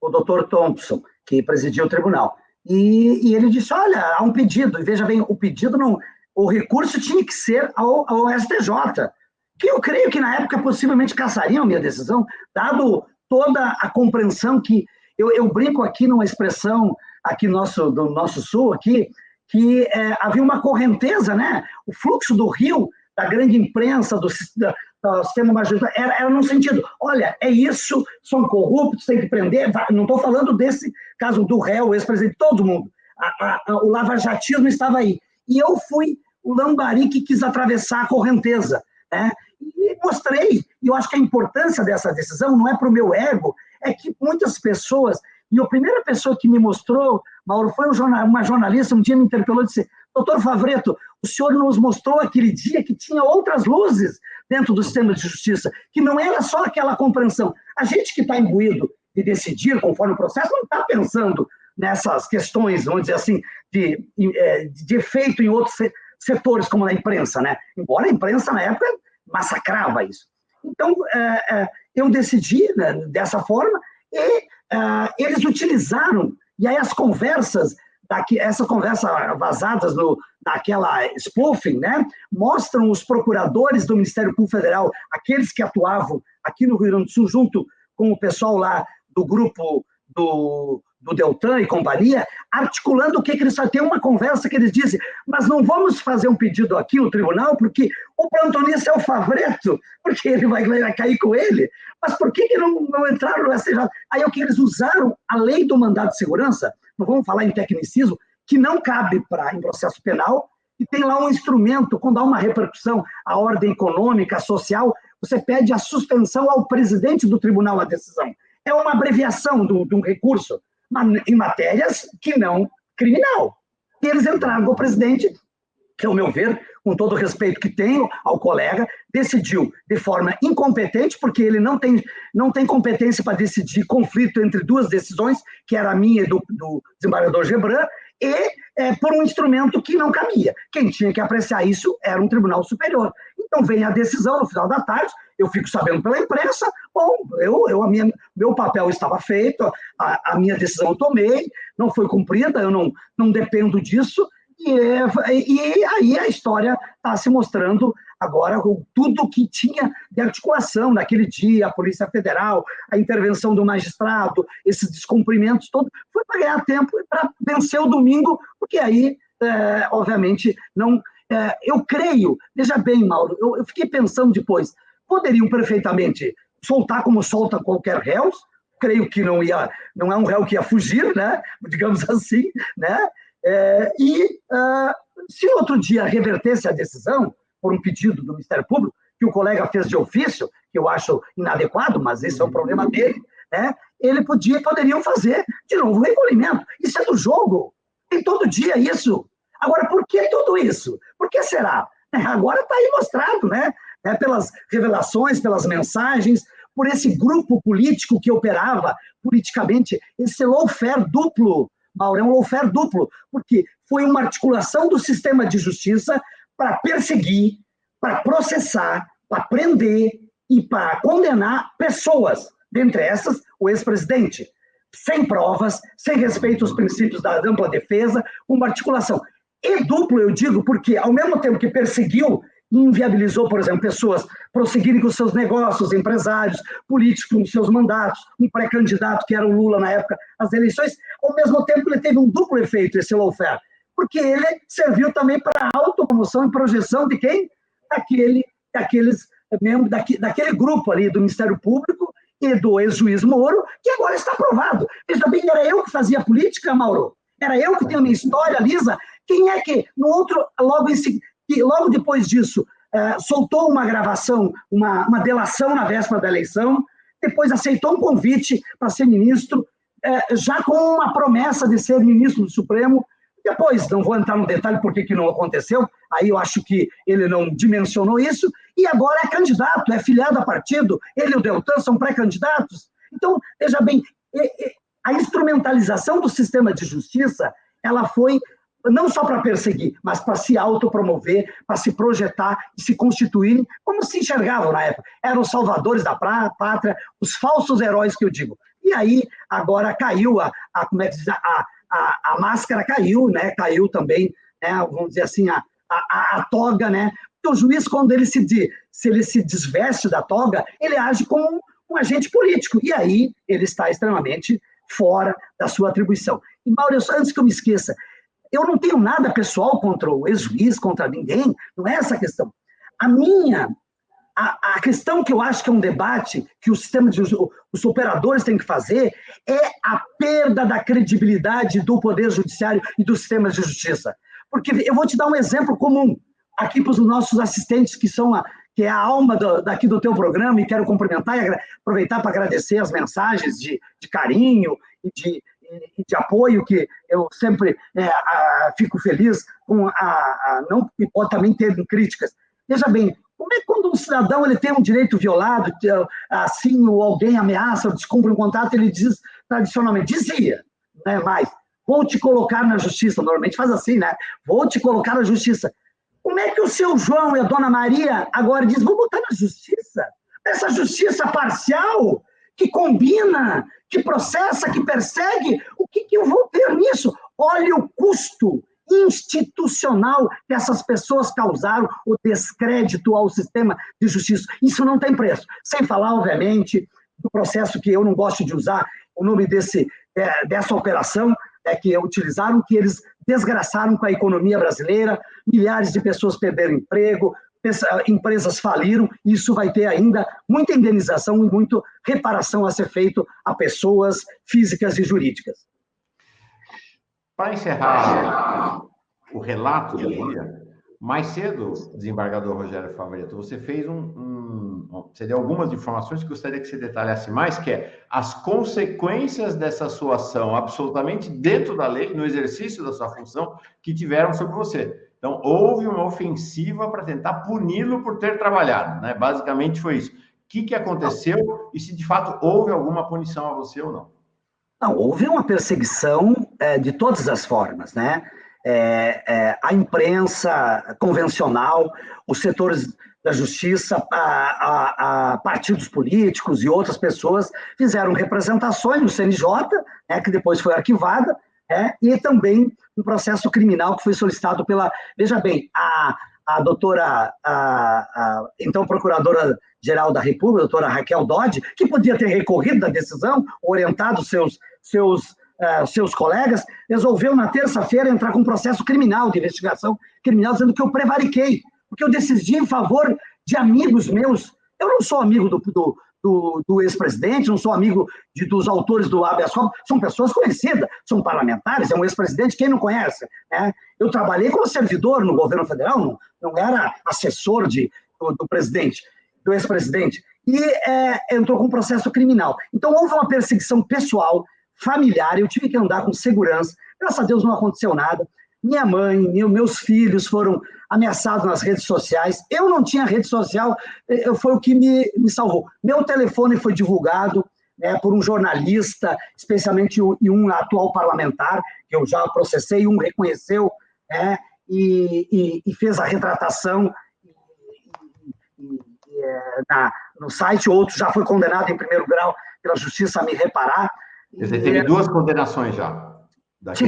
O doutor Thompson, que presidia o tribunal. E ele disse, olha, há um pedido, e veja bem, o pedido não... O recurso tinha que ser ao STJ, que eu creio que na época possivelmente cassariam a minha decisão, dado toda a compreensão que... Eu brinco aqui numa expressão aqui do nosso sul, aqui, que havia uma correnteza, né? O fluxo do rio, da grande imprensa, do sistema majoritário, era num sentido, olha, é isso, são corruptos, tem que prender, não estou falando desse caso do réu, o ex-presidente, todo mundo, o lavajatismo estava aí, e eu fui o lambari que quis atravessar a correnteza, né? E mostrei, e eu acho que a importância dessa decisão não é para o meu ego, é que muitas pessoas... E a primeira pessoa que me mostrou, Mauro, foi uma jornalista, um dia me interpelou e disse, doutor Favretto, o senhor nos mostrou aquele dia que tinha outras luzes dentro do sistema de justiça, que não era só aquela compreensão. A gente que está imbuído de decidir conforme o processo não está pensando nessas questões, vamos dizer assim, de efeito em outros setores, como na imprensa, né? Embora a imprensa, na época, massacrava isso. Então, eu decidi, né, dessa forma, e eles utilizaram, e aí as conversas, essas conversas vazadas naquela spoofing, né, mostram os procuradores do Ministério Público Federal, aqueles que atuavam aqui no Rio Grande do Sul, junto com o pessoal lá do grupo do do Deltan e companhia, articulando o que eles só tem uma conversa que eles dizem, mas não vamos fazer um pedido aqui no tribunal, porque o plantonista é o Favreto, porque ele vai cair com ele. Mas por que não entraram no STJ? Aí é o que eles usaram a lei do mandado de segurança, não vamos falar em tecnicismo, que não cabe em processo penal, e tem lá um instrumento, quando há uma repercussão à ordem econômica, social, você pede a suspensão ao presidente do tribunal a decisão. É uma abreviação de um recurso, em matérias que não criminal. E eles entraram com o presidente, que, ao meu ver, com todo o respeito que tenho ao colega, decidiu de forma incompetente, porque ele não tem competência para decidir conflito entre duas decisões, que era a minha e do desembargador Gebran, e por um instrumento que não cabia. Quem tinha que apreciar isso era um tribunal superior. Então vem a decisão no final da tarde, eu fico sabendo pela imprensa, bom, meu papel estava feito, a minha decisão eu tomei, não foi cumprida, eu não dependo disso, e aí a história está se mostrando agora com tudo que tinha de articulação naquele dia, a Polícia Federal, a intervenção do magistrado, esses descumprimentos todos, foi para ganhar tempo e para vencer o domingo, porque aí, obviamente, não... eu creio, veja bem, Mauro, eu fiquei pensando depois, poderiam perfeitamente soltar como solta qualquer réu, creio que não é um réu que ia fugir, né? Digamos assim, né? Se outro dia revertesse a decisão, por um pedido do Ministério Público, que o colega fez de ofício, que eu acho inadequado, mas esse é o problema dele, né? Poderiam fazer de novo o recolhimento. Isso é do jogo. Tem todo dia isso. Agora, por que tudo isso? Por que será? Agora está aí mostrado, né? Pelas revelações, pelas mensagens, por esse grupo político que operava politicamente, esse lawfare duplo, Mauro, é um lawfare duplo, porque foi uma articulação do sistema de justiça para perseguir, para processar, para prender e para condenar pessoas, dentre essas o ex-presidente, sem provas, sem respeito aos princípios da ampla defesa, uma articulação. E duplo, eu digo, porque ao mesmo tempo que perseguiu e inviabilizou, por exemplo, pessoas prosseguirem com seus negócios, empresários, políticos com seus mandatos, um pré-candidato que era o Lula na época das eleições, ao mesmo tempo ele teve um duplo efeito, esse lawfare, porque ele serviu também para a autopromoção e projeção de quem? Daqueles membros, daquele grupo ali do Ministério Público e do ex-juiz Moro, que agora está aprovado. Veja bem, era eu que fazia política, Mauro? Era eu que tinha a minha história, Lisa? Quem é que, logo depois disso, soltou uma gravação, uma delação na véspera da eleição, depois aceitou um convite para ser ministro, já com uma promessa de ser ministro do Supremo. Depois, não vou entrar no detalhe por que não aconteceu, aí eu acho que ele não dimensionou isso, e agora é candidato, é filiado a partido, ele e o Deltan são pré-candidatos. Então, veja bem, a instrumentalização do sistema de justiça, ela foi não só para perseguir, mas para se autopromover, para se projetar e se constituírem, como se enxergavam na época. Eram os salvadores da pátria, os falsos heróis que eu digo. E aí, agora caiu como é que diz, a máscara caiu, né? Caiu também, né? Vamos dizer assim, a toga, né? Porque o juiz, quando se ele se desveste da toga, ele age como um agente político, e aí ele está extremamente fora da sua atribuição. E, Maurício, antes que eu me esqueça, eu não tenho nada pessoal contra o ex-juiz, contra ninguém, não é essa a questão. A questão que eu acho que é um debate que os operadores têm que fazer é a perda da credibilidade do Poder Judiciário e dos sistemas de justiça. Porque eu vou te dar um exemplo comum aqui para os nossos assistentes, que é a alma daqui do teu programa, e quero cumprimentar e aproveitar para agradecer as mensagens de carinho e de apoio, que eu sempre fico feliz com não que pode também ter críticas. Veja bem, como é que quando um cidadão ele tem um direito violado, assim, ou alguém ameaça ou descumpre um contrato, ele diz tradicionalmente, dizia, né, mas vou te colocar na justiça, normalmente faz assim, né? Vou te colocar na justiça. Como é que o seu João e a dona Maria agora dizem, vou botar na justiça? Essa justiça parcial, que combina, que processa, que persegue, o que eu vou ter nisso? Olha o custo institucional que essas pessoas causaram, o descrédito ao sistema de justiça. Isso não tem preço. Sem falar, obviamente, do processo que eu não gosto de usar, o nome desse dessa operação que utilizaram, que eles desgraçaram com a economia brasileira, milhares de pessoas perderam emprego, empresas faliram, e isso vai ter ainda muita indenização e muita reparação a ser feito a pessoas físicas e jurídicas. Para encerrar o relato do dia, mais cedo, desembargador Rogério Favretto, você fez você deu algumas informações que gostaria que você detalhasse mais, que é as consequências dessa sua ação, absolutamente dentro da lei, no exercício da sua função, que tiveram sobre você. Então, houve uma ofensiva para tentar puni-lo por ter trabalhado, né? Basicamente foi isso. O que aconteceu e se de fato houve alguma punição a você ou não? Não, houve uma perseguição de todas as formas, né? A imprensa convencional, os setores da justiça, a partidos políticos e outras pessoas fizeram representações no CNJ, que depois foi arquivada, e também um processo criminal que foi solicitado pela... Veja bem, a doutora, então procuradora-geral da República, a doutora Raquel Dodge, que podia ter recorrido da decisão, orientado seus colegas, resolveu na terça-feira entrar com um processo criminal, de investigação criminal, dizendo que eu prevariquei, porque eu decidi em favor de amigos meus. Eu não sou amigo do ex-presidente, não sou amigo dos autores do habeas corpus, são pessoas conhecidas, são parlamentares, é um ex-presidente, quem não conhece? Eu trabalhei como servidor no governo federal, não era assessor do presidente, do ex-presidente, e entrou com um processo criminal. Então, houve uma perseguição pessoal, familiar, eu tive que andar com segurança, graças a Deus não aconteceu nada, minha mãe, meus filhos foram ameaçados nas redes sociais, eu não tinha rede social, foi o que me salvou. Meu telefone foi divulgado por um jornalista, especialmente um atual parlamentar, que eu já processei, um reconheceu, e fez a retratação no site, outro já foi condenado em primeiro grau pela justiça a me reparar. Você teve 2 condenações já?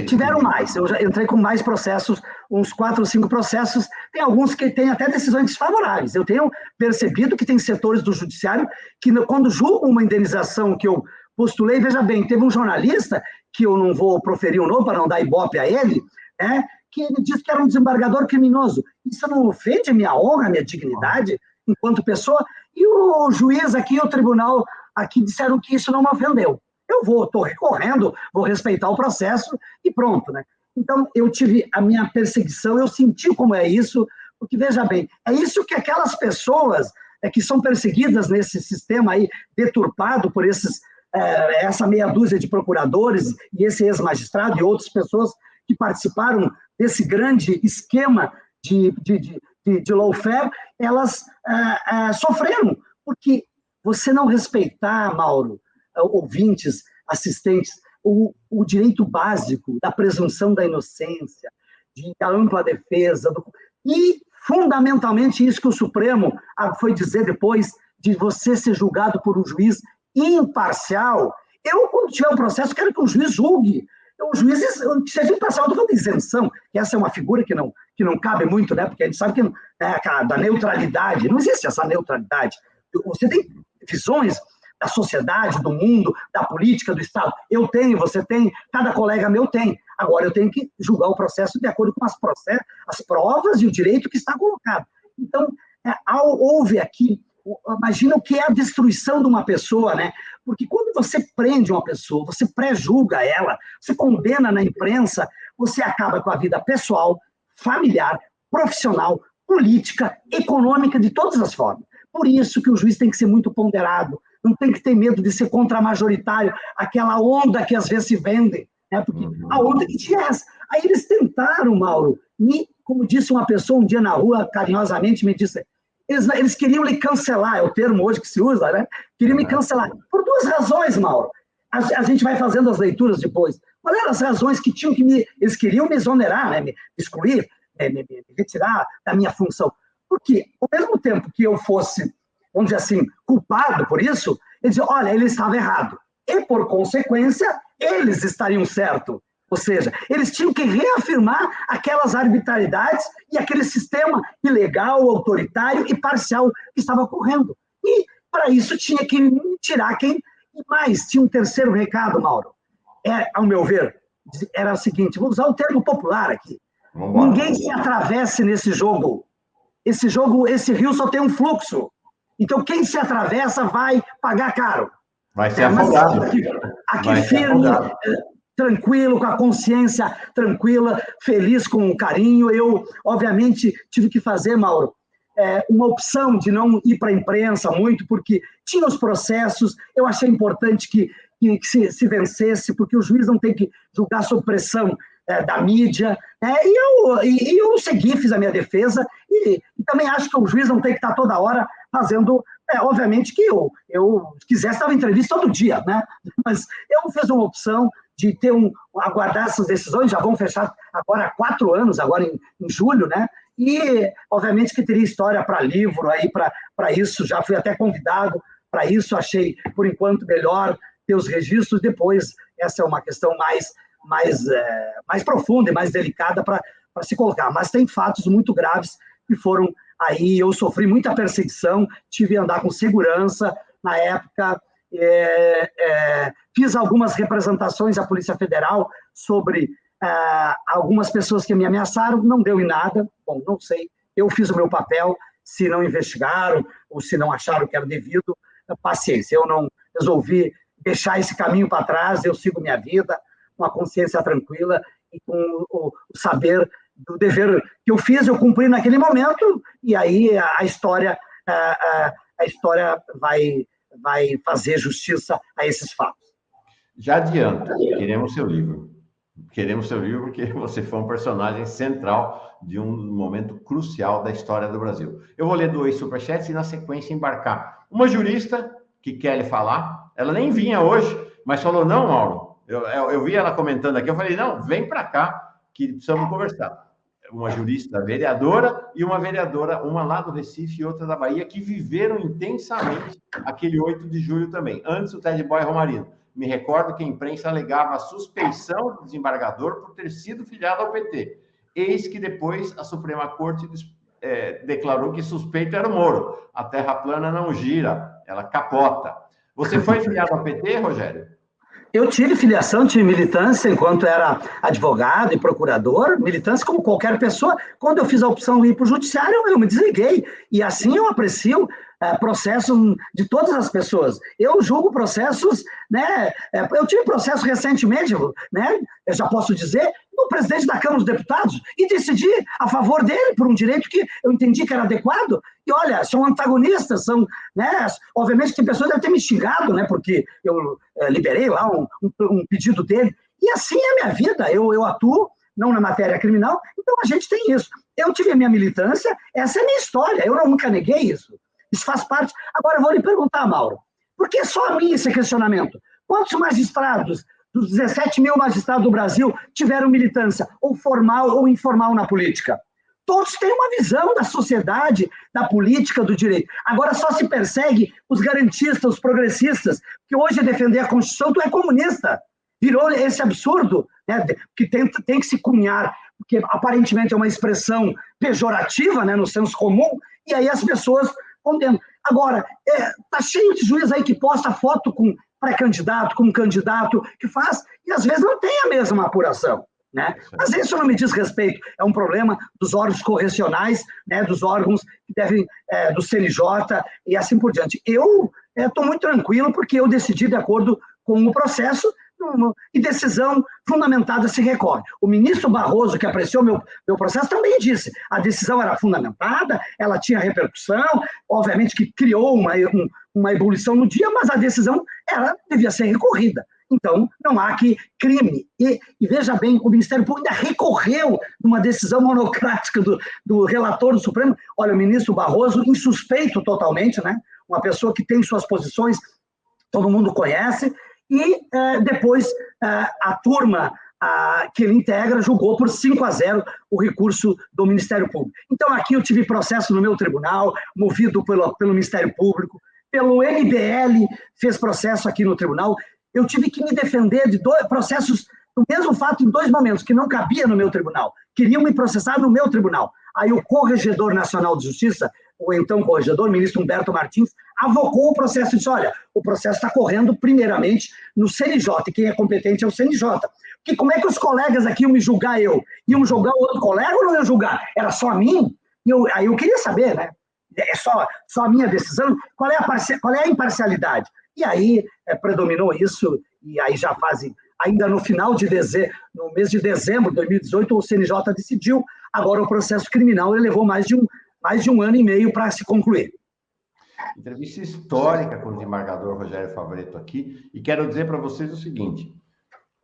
Tiveram mais, eu já entrei com mais processos, uns 4 ou 5 processos, tem alguns que têm até decisões desfavoráveis. Eu tenho percebido que tem setores do judiciário que, quando julgam uma indenização que eu postulei, veja bem, teve um jornalista, que eu não vou proferir o nome para não dar ibope a ele, que ele disse que era um desembargador criminoso. Isso não ofende a minha honra, a minha dignidade enquanto pessoa, e o juiz aqui, o tribunal aqui, disseram que isso não me ofendeu. Eu estou recorrendo, vou respeitar o processo e pronto, né? Então, eu tive a minha perseguição, eu senti como é isso, porque, veja bem, é isso que aquelas pessoas que são perseguidas nesse sistema aí, deturpado por essa meia dúzia de procuradores e esse ex-magistrado e outras pessoas que participaram desse grande esquema de lawfare, elas sofreram, porque você não respeitar, Mauro, ouvintes, assistentes, o direito básico da presunção da inocência, da ampla defesa, e, fundamentalmente, isso que o Supremo foi dizer depois de você ser julgado por um juiz imparcial. Eu, quando tiver um processo, quero que o juiz julgue. O juiz que seja imparcial, do de isenção, que essa é uma figura que não cabe muito, né? Porque a gente sabe que da neutralidade, não existe essa neutralidade. Você tem visões da sociedade, do mundo, da política, do Estado. Eu tenho, você tem, cada colega meu tem. Agora eu tenho que julgar o processo de acordo com as provas e o direito que está colocado. Então, houve aqui, imagina o que é a destruição de uma pessoa, né? Porque quando você prende uma pessoa, você pré-julga ela, você condena na imprensa, você acaba com a vida pessoal, familiar, profissional, política, econômica, de todas as formas. Por isso que o juiz tem que ser muito ponderado, não tem que ter medo de ser contramajoritário, aquela onda que às vezes se vende, né? Porque a onda que tinha essa. Aí eles tentaram, Mauro, como disse uma pessoa um dia na rua, carinhosamente, me disse, eles queriam lhe cancelar, é o termo hoje que se usa, né? Queriam me cancelar, por 2 razões, Mauro. A gente vai fazendo as leituras depois. Quais eram as razões que tinham que eles queriam me exonerar, né? Me excluir, me retirar da minha função? Porque, ao mesmo tempo que eu fosse, vamos dizer assim, culpado por isso, eles diziam, olha, ele estava errado. E, por consequência, eles estariam certos. Ou seja, eles tinham que reafirmar aquelas arbitrariedades e aquele sistema ilegal, autoritário e parcial que estava ocorrendo. E, para isso, tinha que tirar quem... E mais, tinha um terceiro recado, Mauro. ao meu ver, era o seguinte, vou usar o termo popular aqui, ninguém se atravesse nesse jogo. Esse rio só tem um fluxo. Então, quem se atravessa vai pagar caro. Vai ser afogado. Aqui firme, tranquilo, com a consciência tranquila, feliz, com carinho. Eu, obviamente, tive que fazer, Mauro, uma opção de não ir para a imprensa muito, porque tinha os processos, eu achei importante que se vencesse, porque o juiz não tem que julgar sob pressão da mídia, e eu segui, fiz a minha defesa, e também acho que o juiz não tem que estar toda hora fazendo, obviamente que eu quisesse dar uma entrevista todo dia, né? Mas eu fiz uma opção de aguardar essas decisões, já vão fechar agora há 4 anos, agora em julho, né? E, obviamente, que teria história para livro, aí para isso, já fui até convidado para isso, achei, por enquanto, melhor ter os registros, depois, essa é uma questão mais profunda e mais delicada para se colocar. Mas tem fatos muito graves que foram aí, eu sofri muita perseguição, tive que andar com segurança, na época, fiz algumas representações à Polícia Federal sobre algumas pessoas que me ameaçaram, não deu em nada, bom, não sei, eu fiz o meu papel, se não investigaram ou se não acharam que era devido, paciência, eu não resolvi deixar esse caminho para trás, eu sigo minha vida com a consciência tranquila e com o saber do dever que eu fiz, eu cumpri naquele momento, e aí a história vai fazer justiça a esses fatos. Já adianto, queremos seu livro. Queremos seu livro porque você foi um personagem central de um momento crucial da história do Brasil. Eu vou ler 2 superchats e, na sequência, embarcar. Uma jurista que quer lhe falar, ela nem vinha hoje, mas falou, não, Mauro, eu vi ela comentando aqui, eu falei, não, vem para cá, que precisamos conversar. Uma jurista vereadora e uma vereadora, uma lá do Recife e outra da Bahia, que viveram intensamente aquele 8 de julho também, antes do Ted Boy Romarino. Me recordo que a imprensa alegava a suspeição do desembargador por ter sido filiado ao PT. Eis que depois a Suprema Corte declarou que suspeito era o Moro. A terra plana não gira, ela capota. Você foi filiado ao PT, Rogério? Eu tive filiação, tive militância enquanto era advogado e procurador, militância como qualquer pessoa. Quando eu fiz a opção de ir para o judiciário, eu me desliguei. E assim eu aprecio processos de todas as pessoas. Eu julgo processos, né? Eu tive processo recentemente, né? Eu já posso dizer, do presidente da Câmara dos Deputados, e decidi a favor dele por um direito que eu entendi que era adequado. E olha, são antagonistas, né? Obviamente tem pessoas que devem ter me xingado, né? Porque eu liberei lá um pedido dele. E assim é a minha vida. Eu atuo não na matéria criminal, então a gente tem isso. Eu tive a minha militância, essa é a minha história, eu nunca neguei isso. Isso faz parte. Agora eu vou lhe perguntar, Mauro, por que só a mim esse questionamento? Quantos magistrados, dos 17 mil magistrados do Brasil, tiveram militância, ou formal ou informal na política? Todos têm uma visão da sociedade, da política, do direito. Agora só se persegue os garantistas, os progressistas, que hoje defender a Constituição, tu é comunista. Virou esse absurdo, né, que tem que se cunhar, porque aparentemente é uma expressão pejorativa, né, no senso comum, e aí as pessoas condenam. Agora, tá cheio de juiz aí que posta foto com pré-candidato, com candidato, que faz, e às vezes não tem a mesma apuração. Né? Mas isso não me diz respeito, é um problema dos órgãos correcionais, né, dos órgãos que devem, do CNJ e assim por diante. Eu estou muito tranquilo porque eu decidi de acordo com o processo e decisão fundamentada se recorre. O ministro Barroso, que apreciou meu processo, também disse, a decisão era fundamentada, ela tinha repercussão, obviamente que criou uma ebulição no dia, mas a decisão devia ser recorrida. Então, não há aqui crime. E veja bem, o Ministério Público ainda recorreu numa decisão monocrática do relator do Supremo. Olha, o ministro Barroso, insuspeito totalmente, né? Uma pessoa que tem suas posições, todo mundo conhece, e depois a turma que ele integra julgou por 5-0 o recurso do Ministério Público. Então, aqui eu tive processo no meu tribunal, movido pelo Ministério Público, pelo MBL, fez processo aqui no tribunal. Eu tive que me defender de 2 processos do mesmo fato em 2 momentos, que não cabia no meu tribunal. Queriam me processar no meu tribunal. Aí o Corregedor Nacional de Justiça, o então corregedor, o ministro Humberto Martins, avocou o processo e disse, olha, o processo está correndo primeiramente no CNJ, e quem é competente é o CNJ. Porque como é que os colegas aqui iam me julgar eu? Iam julgar o outro colega ou não iam julgar? Era só a mim? Aí eu queria saber, né? É só a minha decisão? Qual é a imparcialidade? E aí predominou isso, e aí já fazem, ainda no final de dezembro, no mês de dezembro de 2018, o CNJ decidiu, agora o processo criminal ele levou mais de um ano e meio para se concluir. Entrevista histórica com o desembargador Rogério Favretto aqui, e quero dizer para vocês o seguinte,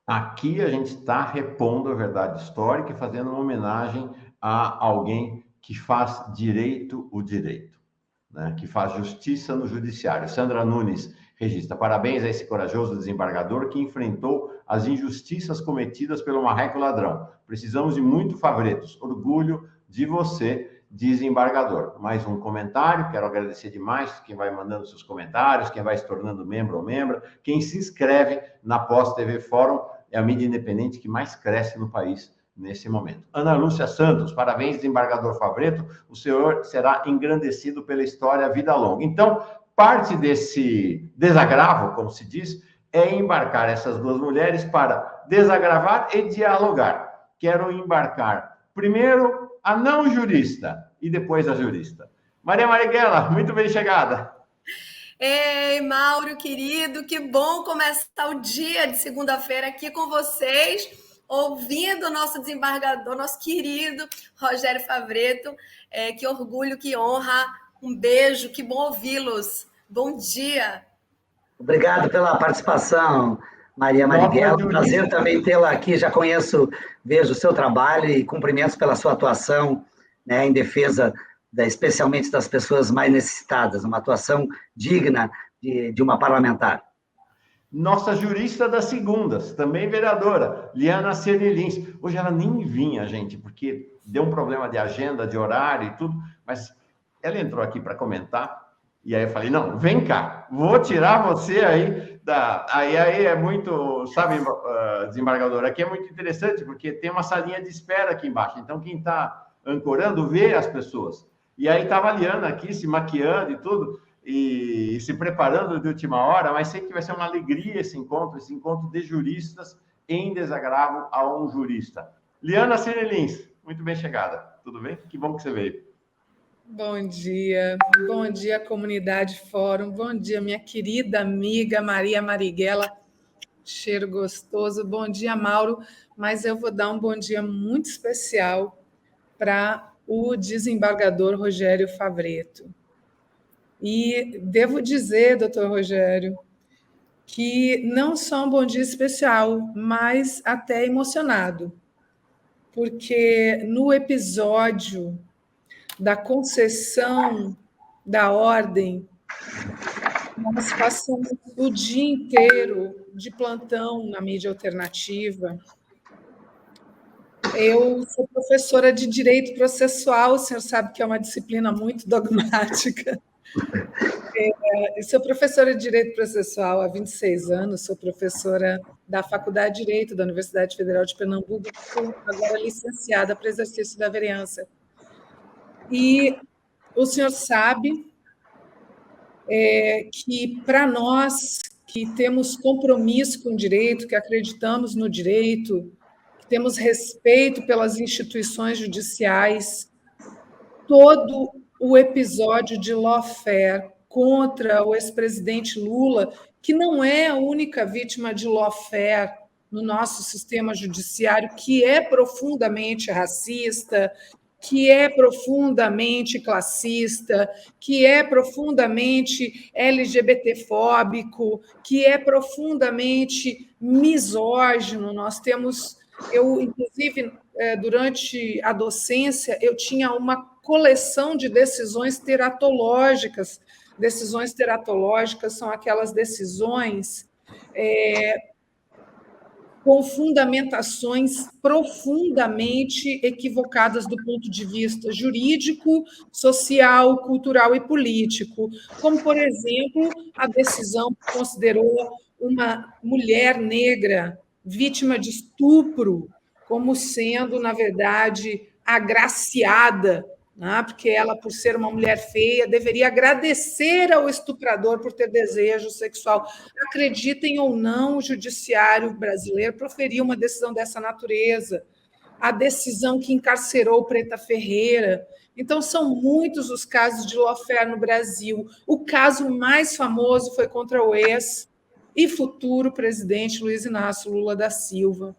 aqui a gente está repondo a verdade histórica e fazendo uma homenagem a alguém que faz direito o direito, né? Que faz justiça no judiciário. Sandra Nunes registra, parabéns a esse corajoso desembargador que enfrentou as injustiças cometidas pelo marreco ladrão. Precisamos de muito Favrettos. Orgulho de você, desembargador. Mais um comentário, quero agradecer demais quem vai mandando seus comentários, quem vai se tornando membro ou membra, quem se inscreve na Pós TV Fórum, é a mídia independente que mais cresce no país nesse momento. Ana Lúcia Santos, parabéns, desembargador Favretto, o senhor será engrandecido pela história vida longa. Então, parte desse desagravo, como se diz, é embarcar essas duas mulheres para desagravar e dialogar. Quero embarcar primeiro a não jurista e depois a jurista. Maria Marighella, muito bem chegada. Ei, Mauro, querido, que bom começar o dia de segunda-feira aqui com vocês, ouvindo o nosso desembargador, nosso querido Rogério Favretto. Que orgulho, que honra. Um beijo, que bom ouvi-los. Bom dia. Obrigado pela participação, Maria Marighella. Prazer também tê-la aqui. Já vejo o seu trabalho e cumprimentos pela sua atuação, né, em defesa especialmente das pessoas mais necessitadas, uma atuação digna de uma parlamentar. Nossa jurista das segundas, também vereadora, Liana Cernelins. Hoje ela nem vinha, gente, porque deu um problema de agenda, de horário e tudo, mas ela entrou aqui para comentar, e aí eu falei, não, vem cá, vou tirar você aí da... Aí é muito, sabe, desembargador, aqui é muito interessante, porque tem uma salinha de espera aqui embaixo, então quem está ancorando vê as pessoas. E aí estava a Liana aqui, se maquiando e tudo, e se preparando de última hora, mas sei que vai ser uma alegria esse encontro de juristas em desagravo a um jurista. Liana Cernelins, muito bem chegada. Tudo bem? Que bom que você veio. Bom dia, comunidade Fórum, bom dia, minha querida amiga Maria Marighella, cheiro gostoso, bom dia, Mauro, mas eu vou dar um bom dia muito especial para o desembargador Rogério Favretto. E devo dizer, doutor Rogério, que não só um bom dia especial, mas até emocionado, porque no episódio da concessão da ordem, nós passamos o dia inteiro de plantão na mídia alternativa. Eu sou professora de Direito Processual, o senhor sabe que é uma disciplina muito dogmática. Sou professora de Direito Processual há 26 anos, sou professora da Faculdade de Direito da Universidade Federal de Pernambuco, agora licenciada para exercício da vereança. E o senhor sabe que, para nós que temos compromisso com o direito, que acreditamos no direito, que temos respeito pelas instituições judiciais, todo o episódio de lawfare contra o ex-presidente Lula, que não é a única vítima de lawfare no nosso sistema judiciário, que é profundamente racista, que é profundamente classista, que é profundamente LGBTfóbico, que é profundamente misógino. Nós temos, inclusive, durante a docência, eu tinha uma coleção de decisões teratológicas. Decisões teratológicas são aquelas decisões com fundamentações profundamente equivocadas do ponto de vista jurídico, social, cultural e político, como, por exemplo, a decisão que considerou uma mulher negra vítima de estupro como sendo, na verdade, agraciada né? Porque ela, por ser uma mulher feia, deveria agradecer ao estuprador por ter desejo sexual. Acreditem ou não, o judiciário brasileiro proferiu uma decisão dessa natureza, a decisão que encarcerou Preta Ferreira. Então, são muitos os casos de lawfare no Brasil. O caso mais famoso foi contra o ex e futuro presidente Luiz Inácio Lula da Silva.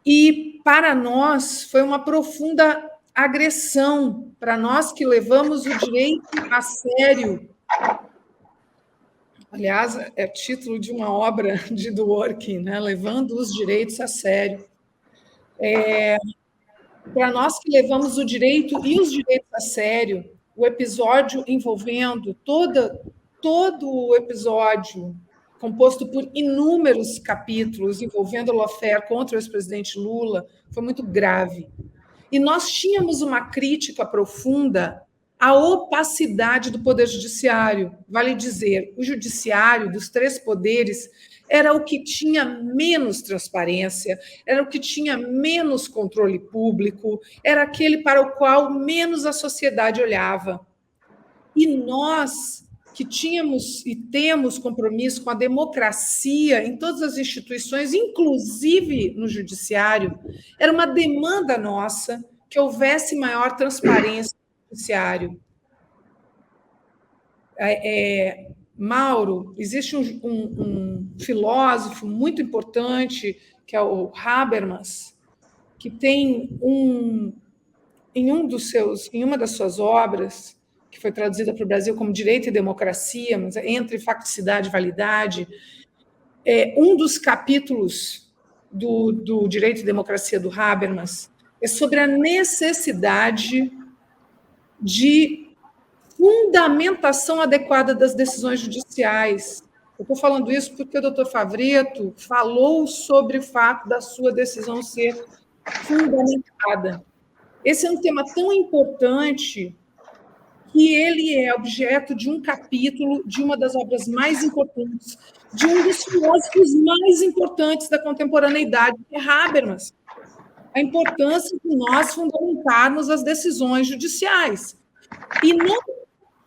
E, para nós, foi uma profunda agressão, para nós que levamos o direito a sério. Aliás, é título de uma obra de Dworkin, né? Levando os direitos a sério. Para nós que levamos o direito e os direitos a sério, o episódio envolvendo todo o episódio, composto por inúmeros capítulos envolvendo o lawfare contra o ex-presidente Lula, foi muito grave. E nós tínhamos uma crítica profunda à opacidade do Poder Judiciário. Vale dizer, o Judiciário, dos 3 poderes, era o que tinha menos transparência, era o que tinha menos controle público, era aquele para o qual menos a sociedade olhava. E nós, que tínhamos e temos compromisso com a democracia em todas as instituições, inclusive no judiciário, era uma demanda nossa que houvesse maior transparência no judiciário. Mauro, existe um filósofo muito importante, que é o Habermas, que tem em uma das suas obras, que foi traduzida para o Brasil como Direito e Democracia, mas entre facticidade e validade, um dos capítulos do Direito e Democracia do Habermas é sobre a necessidade de fundamentação adequada das decisões judiciais. Eu estou falando isso porque o doutor Favretto falou sobre o fato da sua decisão ser fundamentada. Esse é um tema tão importante que ele é objeto de um capítulo de uma das obras mais importantes, de um dos filósofos mais importantes da contemporaneidade, que é Habermas. A importância de nós fundamentarmos as decisões judiciais. E não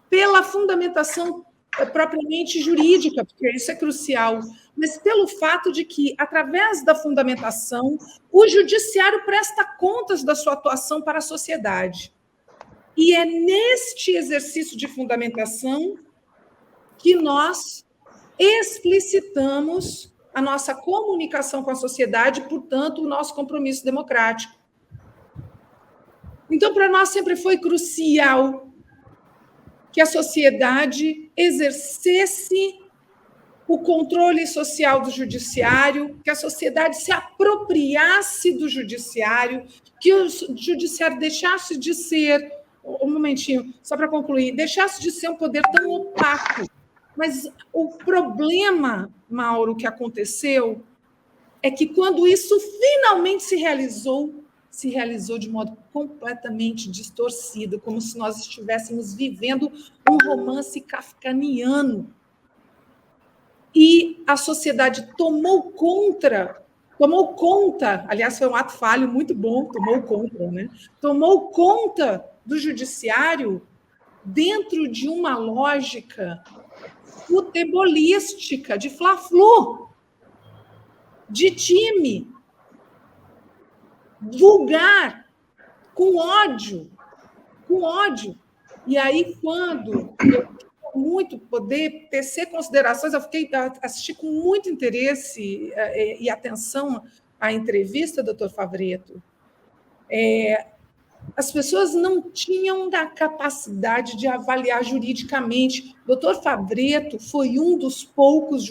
pela fundamentação propriamente jurídica, porque isso é crucial, mas pelo fato de que, através da fundamentação, o judiciário presta contas da sua atuação para a sociedade. E é neste exercício de fundamentação que nós explicitamos a nossa comunicação com a sociedade, portanto, o nosso compromisso democrático. Então, para nós sempre foi crucial que a sociedade exercesse o controle social do judiciário, que a sociedade se apropriasse do judiciário, que o judiciário deixasse de ser, um momentinho, só para concluir, deixasse de ser um poder tão opaco. Mas o problema, Mauro, que aconteceu é que quando isso finalmente se realizou de modo completamente distorcido, como se nós estivéssemos vivendo um romance kafkaniano. E a sociedade tomou conta, aliás, foi um ato falho muito bom, tomou conta do judiciário dentro de uma lógica futebolística, de fla-flu, de time, vulgar, com ódio. E aí, quando eu muito poder tecer considerações, assisti com muito interesse e atenção à entrevista, doutor Favretto. As pessoas não tinham a capacidade de avaliar juridicamente. Doutor Favretto foi um dos poucos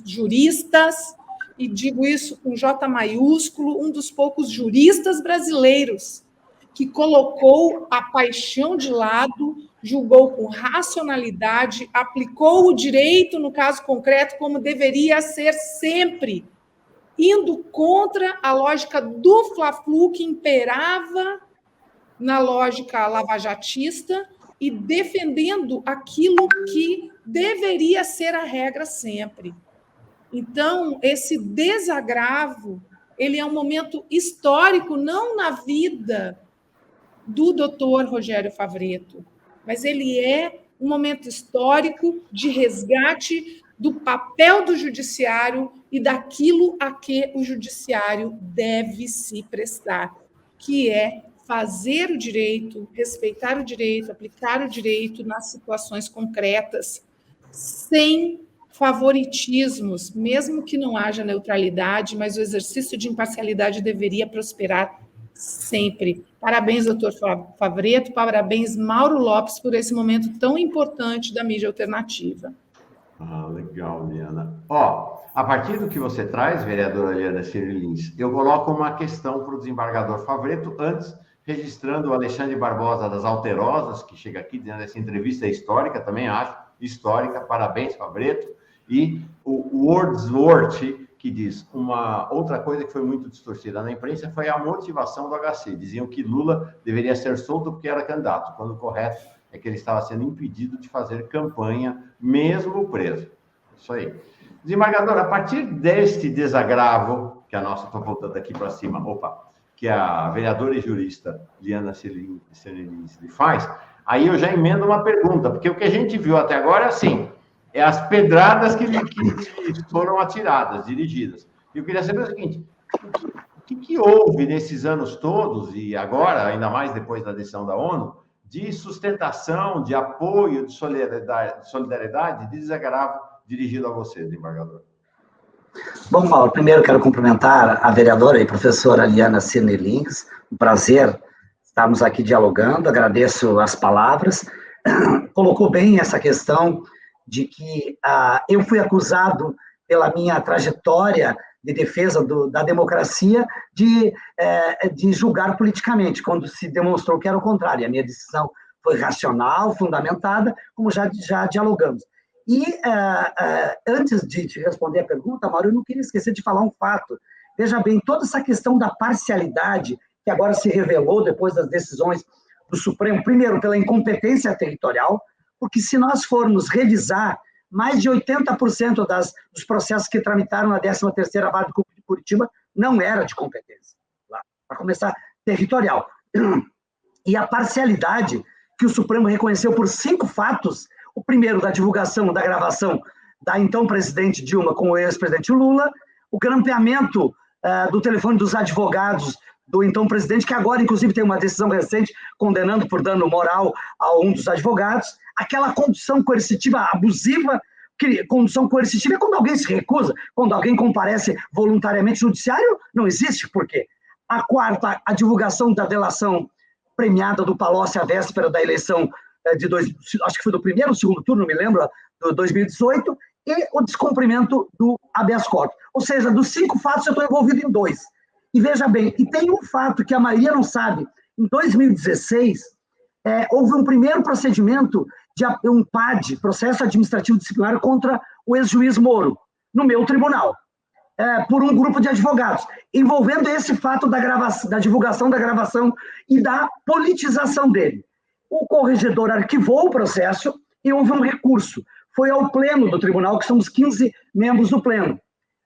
juristas, e digo isso com J maiúsculo, um dos poucos juristas brasileiros que colocou a paixão de lado, julgou com racionalidade, aplicou o direito, no caso concreto, como deveria ser sempre, indo contra a lógica do fla-flu que imperava na lógica lavajatista e defendendo aquilo que deveria ser a regra sempre. Então, esse desagravo, ele é um momento histórico, não na vida do doutor Rogério Favretto, mas ele é um momento histórico de resgate do papel do judiciário e daquilo a que o judiciário deve se prestar, que é fazer o direito, respeitar o direito, aplicar o direito nas situações concretas, sem favoritismos, mesmo que não haja neutralidade, mas o exercício de imparcialidade deveria prosperar sempre. Parabéns, doutor Favretto, parabéns, Mauro Lopes, por esse momento tão importante da mídia alternativa. Legal, Liana. A partir do que você traz, vereadora Liana Ciro Lins, eu coloco uma questão para o desembargador Favretto, antes registrando o Alexandre Barbosa das Alterosas, que chega aqui dizendo essa entrevista é histórica, também acho histórica, parabéns, Favretto, e o Wordsworth, que diz, uma outra coisa que foi muito distorcida na imprensa foi a motivação do HC. Diziam que Lula deveria ser solto porque era candidato, quando o correto é que ele estava sendo impedido de fazer campanha, mesmo preso. Isso aí. Desembargador, a partir deste desagravo, que a nossa, estou voltando aqui para cima, que a vereadora e jurista Liana Ciro Lins lhe faz, aí eu já emendo uma pergunta, porque o que a gente viu até agora é assim, é as pedradas que foram atiradas, dirigidas. Eu queria saber o seguinte, o que houve nesses anos todos, e agora, ainda mais depois da decisão da ONU, de sustentação, de apoio, de solidariedade, de desagravo dirigido a você, desembargador? Bom, Mauro, primeiro quero cumprimentar a vereadora e professora Liana Ciro Lins, um prazer estarmos aqui dialogando, agradeço as palavras, colocou bem essa questão de que eu fui acusado pela minha trajetória de defesa da democracia de julgar politicamente, quando se demonstrou que era o contrário. A minha decisão foi racional, fundamentada, como já dialogamos. E antes de te responder a pergunta, Mauro, eu não queria esquecer de falar um fato. Veja bem, toda essa questão da parcialidade, que agora se revelou depois das decisões do Supremo, primeiro, pela incompetência territorial, porque se nós formos revisar, mais de 80% dos processos que tramitaram na 13ª Vara de Curitiba não era de competência, para começar, territorial. E a parcialidade que o Supremo reconheceu por 5 fatos, o primeiro da divulgação da gravação da então presidente Dilma com o ex-presidente Lula, o grampeamento do telefone dos advogados do então presidente, que agora, inclusive, tem uma decisão recente condenando por dano moral a um dos advogados, aquela condução coercitiva abusiva, que condução coercitiva é quando alguém se recusa, quando alguém comparece voluntariamente no judiciário, não existe, por quê? A quarta, a divulgação da delação premiada do Palocci à véspera da eleição acho que foi do primeiro ou segundo turno, não me lembro, do 2018, e o descumprimento do habeas corpus. Ou seja, dos 5 fatos eu estou envolvido em 2. E veja bem, e tem um fato que a maioria não sabe, em 2016, houve um primeiro procedimento de um PAD, processo administrativo disciplinar, contra o ex-juiz Moro, no meu tribunal, por um grupo de advogados, envolvendo esse fato da divulgação da gravação e da politização dele. O corregedor arquivou o processo e houve um recurso. Foi ao pleno do tribunal, que somos 15 membros do pleno.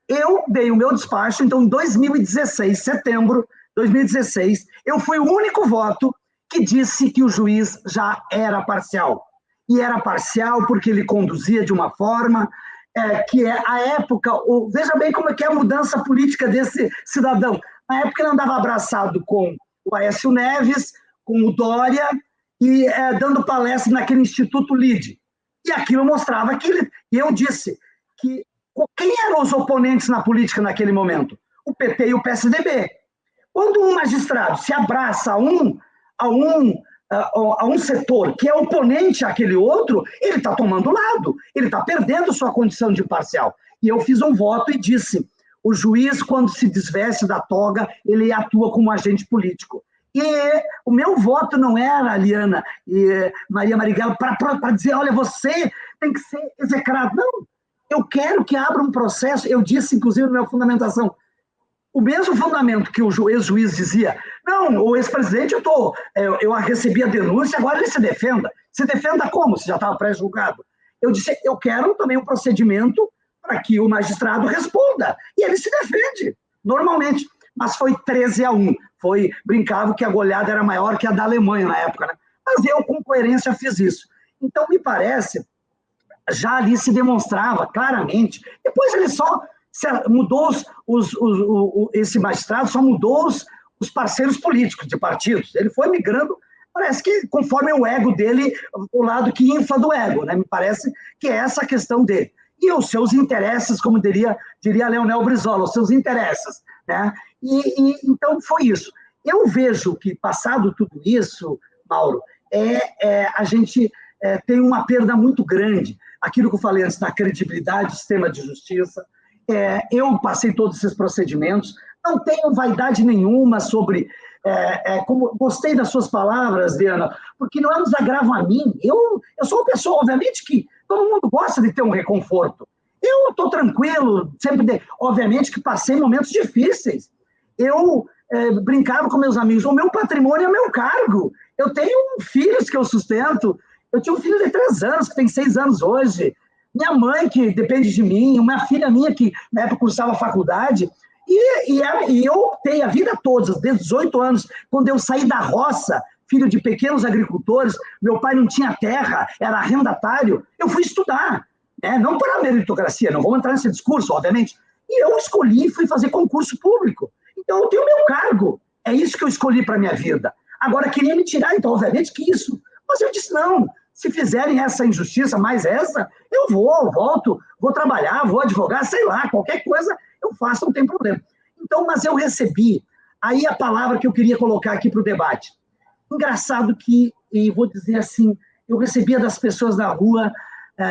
Eu dei o meu despacho, então, em 2016, setembro de 2016, eu fui o único voto que disse que o juiz já era parcial. E era parcial porque ele conduzia de uma forma que a época... veja bem como é que é a mudança política desse cidadão. Na época ele andava abraçado com o Aécio Neves, com o Dória, e dando palestra naquele Instituto LIDE. E aquilo mostrava que e eu disse que quem eram os oponentes na política naquele momento? O PT e o PSDB. Quando um magistrado se abraça a um setor que é oponente àquele outro, ele está tomando lado, ele está perdendo sua condição de imparcial. E eu fiz um voto e disse, o juiz, quando se desveste da toga, ele atua como agente político. E o meu voto não era, Liana e Maria Marighella, para dizer, olha, você tem que ser execrado. Não, eu quero que abra um processo. Eu disse, inclusive, na minha fundamentação, o mesmo fundamento que o ex-juiz dizia, não, o ex-presidente, eu recebi a denúncia, agora ele se defenda. Se defenda como? Se já estava pré-julgado. Eu disse, eu quero também um procedimento para que o magistrado responda. E ele se defende, normalmente. mas foi 13-1. Brincava que a goleada era maior que a da Alemanha na época, né? Mas eu, com coerência, fiz isso. Então, me parece, já ali se demonstrava claramente. Depois ele só mudou esse magistrado, só mudou os parceiros políticos de partidos. Ele foi migrando, parece que conforme o ego dele, o lado que infla do ego, né? Me parece que é essa a questão dele. E os seus interesses, como diria Leonel Brizola, os seus interesses, né? Então foi isso. Eu vejo que, passado tudo isso, Mauro, a gente tem uma perda muito grande. Aquilo que eu falei antes, da credibilidade do sistema de justiça. Eu passei todos esses procedimentos, não tenho vaidade nenhuma sobre... gostei das suas palavras, Diana, porque não é um desagravo a mim. Eu sou uma pessoa, obviamente, que todo mundo gosta de ter um reconforto. Eu estou tranquilo, sempre, obviamente, que passei momentos difíceis. Eu brincava com meus amigos, o meu patrimônio é meu cargo. Eu tenho filhos que eu sustento. Eu tinha um filho de 3 anos, que tem 6 anos hoje. Minha mãe, que depende de mim, uma filha minha que, na época, cursava faculdade. E eu optei a vida toda, desde 18 anos, quando eu saí da roça, filho de pequenos agricultores, meu pai não tinha terra, era arrendatário, eu fui estudar. Não para a meritocracia, não vou entrar nesse discurso, obviamente. E eu escolhi e fui fazer concurso público. Então, eu tenho meu cargo. É isso que eu escolhi para a minha vida. Agora, queria me tirar, então, obviamente, que isso. Mas eu disse, não, se fizerem essa injustiça, mais essa, eu volto, vou trabalhar, vou advogar, sei lá, qualquer coisa eu faço, não tem problema. Então, mas eu recebi, aí a palavra que eu queria colocar aqui para o debate. Engraçado que, e vou dizer assim, eu recebia das pessoas da rua,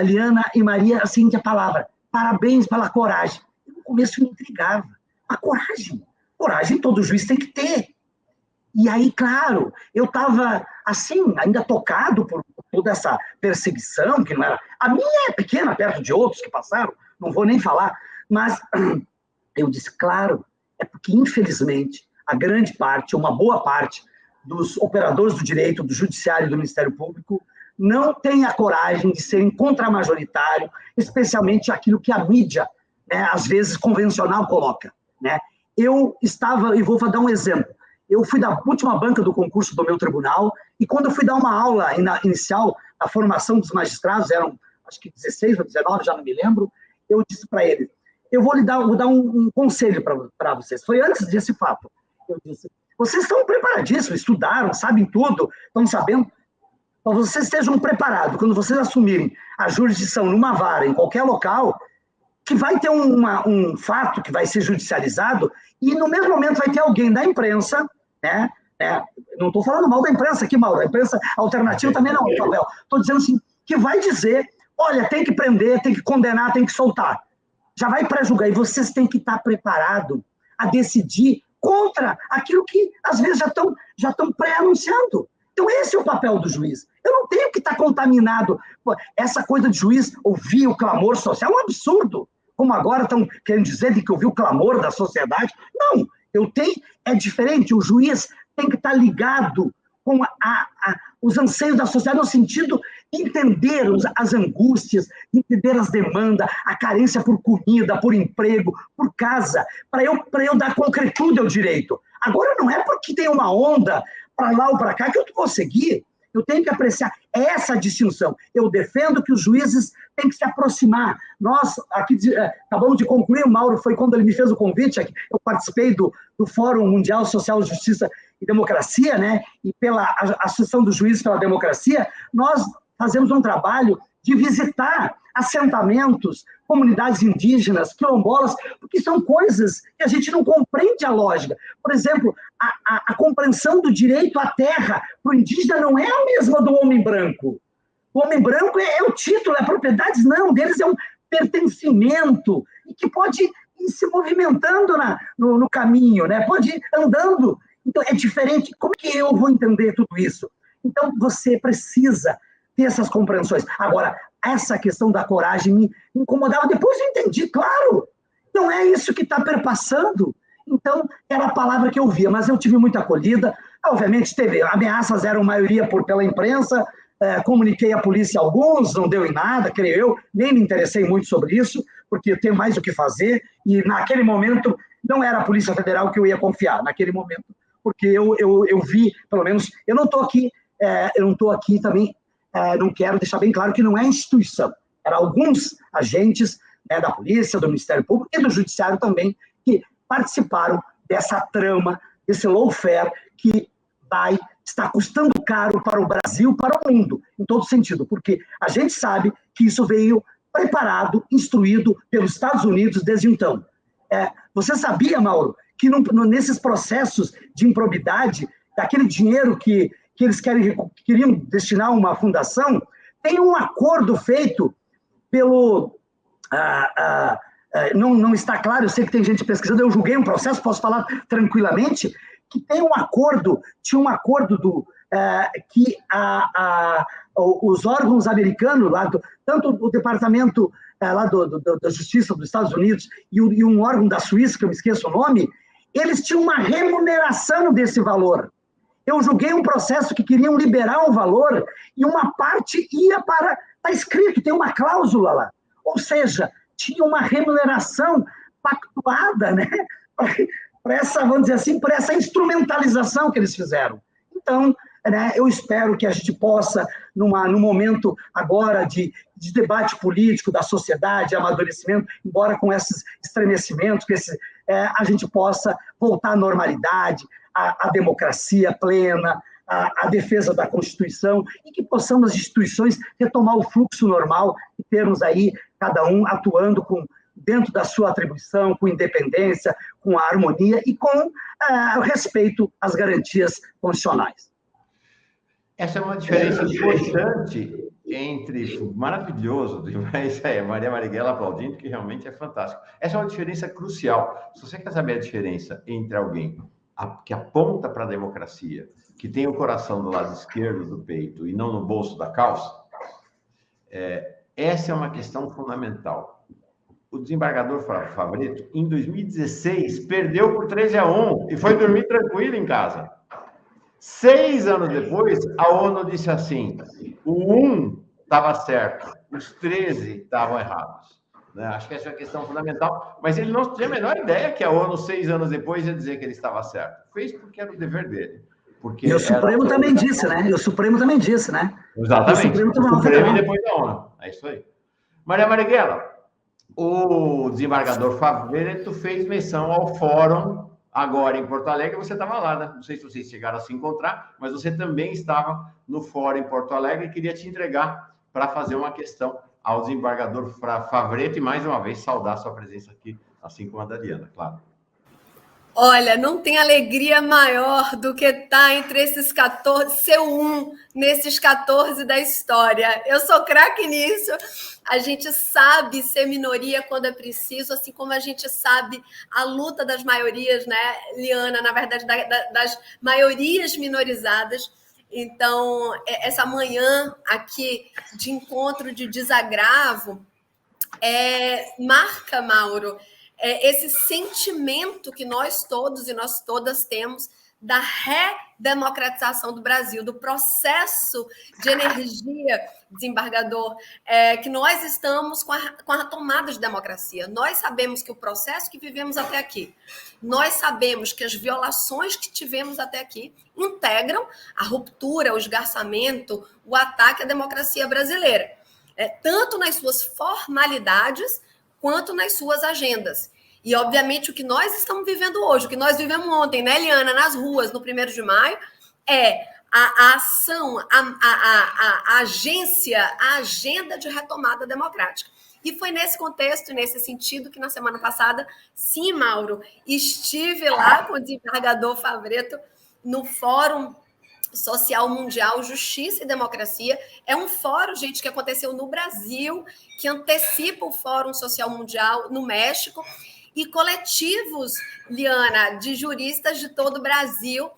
Liana e Maria, a seguinte palavra: parabéns pela coragem. No começo me intrigava. A coragem todo juiz tem que ter. E aí, claro, eu estava, assim, ainda tocado por toda essa perseguição, que não era... A minha é pequena, perto de outros que passaram, não vou nem falar, mas eu disse, claro, é porque, infelizmente, a grande parte, uma boa parte dos operadores do direito, do judiciário e do Ministério Público não tem a coragem de serem contramajoritário, especialmente aquilo que a mídia, né, às vezes, convencional coloca, né? Eu estava, e vou dar um exemplo, eu fui da última banca do concurso do meu tribunal, e quando eu fui dar uma aula inicial, a formação dos magistrados, eram acho que 16 ou 19, já não me lembro, eu disse para ele, eu vou dar um conselho para vocês. Foi antes desse fato. Eu disse, vocês estão preparadíssimos, estudaram, sabem tudo, estão sabendo. Então, vocês estejam preparados, quando vocês assumirem a jurisdição numa vara, em qualquer local, que vai ter um fato que vai ser judicializado, e no mesmo momento vai ter alguém da imprensa, né? Não estou falando mal da imprensa aqui, Mauro, a imprensa alternativa também não, Pavel. Estou dizendo assim, que vai dizer, olha, tem que prender, tem que condenar, tem que soltar. Já vai pré-julgar, e vocês têm que estar preparados a decidir contra aquilo que, às vezes, já estão pré-anunciando. Então, esse é o papel do juiz. Eu não tenho que estar contaminado. Essa coisa de juiz ouvir o clamor social é um absurdo. Como agora estão querendo dizer de que ouvir o clamor da sociedade. Não, é diferente. O juiz tem que estar ligado com os anseios da sociedade, no sentido de entender as angústias, de entender as demandas, a carência por comida, por emprego, por casa, para eu dar concretude ao direito. Agora, não é porque tem uma onda para lá ou para cá que eu vou seguir. Eu tenho que apreciar essa distinção. Eu defendo que os juízes têm que se aproximar. Nós, aqui, acabamos de concluir, o Mauro foi quando ele me fez o convite, eu participei do Fórum Mundial Social, Justiça e Democracia, né? E pela Associação dos Juízes pela Democracia, nós fazemos um trabalho de visitar assentamentos, comunidades indígenas, quilombolas, porque são coisas que a gente não compreende a lógica. Por exemplo, a compreensão do direito à terra para o indígena não é a mesma do homem branco. O homem branco é o título, é propriedades, não, deles é um pertencimento, e que pode ir se movimentando no caminho, né? Pode ir andando. Então, é diferente. Como que eu vou entender tudo isso? Então, você precisa ter essas compreensões. Agora, essa questão da coragem me incomodava. Depois eu entendi, claro, não é isso que está perpassando. Então, era a palavra que eu via, mas eu tive muita acolhida. Obviamente, teve ameaças, eram maioria pela imprensa, comuniquei à polícia alguns, não deu em nada, creio eu, nem me interessei muito sobre isso, porque eu tenho mais o que fazer, e naquele momento não era a Polícia Federal que eu ia confiar naquele momento, porque eu vi, pelo menos, eu não estou aqui também, não quero deixar bem claro que não é instituição, eram alguns agentes da polícia, do Ministério Público e do Judiciário também, que participaram dessa trama, desse lawfare que está custando caro para o Brasil, para o mundo, em todo sentido, porque a gente sabe que isso veio preparado, instruído pelos Estados Unidos desde então. Você sabia, Mauro, que nesses processos de improbidade, daquele dinheiro que eles queriam destinar a uma fundação, tem um acordo feito pelo... não está claro, eu sei que tem gente pesquisando, eu julguei um processo, posso falar tranquilamente, que tinha um acordo que os órgãos americanos, tanto o departamento lá da Justiça dos Estados Unidos e um órgão da Suíça, que eu me esqueço o nome, eles tinham uma remuneração desse valor. Eu julguei um processo que queriam liberar um valor e uma parte ia para... Está escrito, tem uma cláusula lá. Ou seja, tinha uma remuneração pactuada, né? Para essa, vamos dizer assim, por essa instrumentalização que eles fizeram. Então, né, eu espero que a gente possa, num momento agora de debate político da sociedade, amadurecimento, embora com esses estremecimentos, a gente possa voltar à normalidade, à democracia plena, à defesa da Constituição, e que possamos, as instituições, retomar o fluxo normal e termos aí, cada um atuando dentro da sua atribuição, com independência, com a harmonia e com o respeito às garantias constitucionais. Essa é uma diferença importante maravilhoso, isso aí, Maria Marighella aplaudindo, que realmente é fantástico. Essa é uma diferença crucial. Se você quer saber a diferença entre alguém que aponta para a democracia, que tem o coração do lado esquerdo do peito e não no bolso da calça, essa é uma questão fundamental. O desembargador Favretto, em 2016, perdeu por 13-1 e foi dormir tranquilo em casa. 6 anos depois, a ONU disse assim, o 1 estava certo, os 13 estavam errados. Né? Acho que essa é uma questão fundamental, mas ele não tinha a menor ideia que a ONU, 6 anos depois, ia dizer que ele estava certo. Fez porque era o dever dele. E o Supremo também disse, né? Exatamente. O Supremo e depois da ONU. É isso aí. Maria Marighella, o desembargador Favretto fez menção ao fórum agora em Porto Alegre. Você estava lá, né? Não sei se vocês chegaram a se encontrar, mas você também estava no fórum em Porto Alegre e queria te entregar para fazer uma questão ao desembargador Favretto e, mais uma vez, saudar sua presença aqui, assim como a da Diana, claro. Olha, não tem alegria maior do que estar entre esses 14, ser nesses 14 da história. Eu sou craque nisso. A gente sabe ser minoria quando é preciso, assim como a gente sabe a luta das maiorias, né, Liana? Na verdade, das maiorias minorizadas. Então, essa manhã aqui de encontro de desagravo marca, Mauro, esse sentimento que nós todos e nós todas temos da redemocratização do Brasil, do processo de energia, desembargador, que nós estamos com a tomada de democracia. Nós sabemos que o processo que vivemos até aqui, nós sabemos que as violações que tivemos até aqui integram a ruptura, o esgarçamento, o ataque à democracia brasileira, tanto nas suas formalidades quanto nas suas agendas. E, obviamente, o que nós estamos vivendo hoje, o que nós vivemos ontem, né, Liana, nas ruas, no 1º de maio, é a ação, a agência, a agenda de retomada democrática. E foi nesse contexto, nesse sentido, que na semana passada, sim, Mauro, estive lá com o desembargador Favretto no Fórum Social Mundial, Justiça e Democracia. É um fórum, gente, que aconteceu no Brasil, que antecipa o Fórum Social Mundial no México, e coletivos, Liana, de juristas de todo o Brasil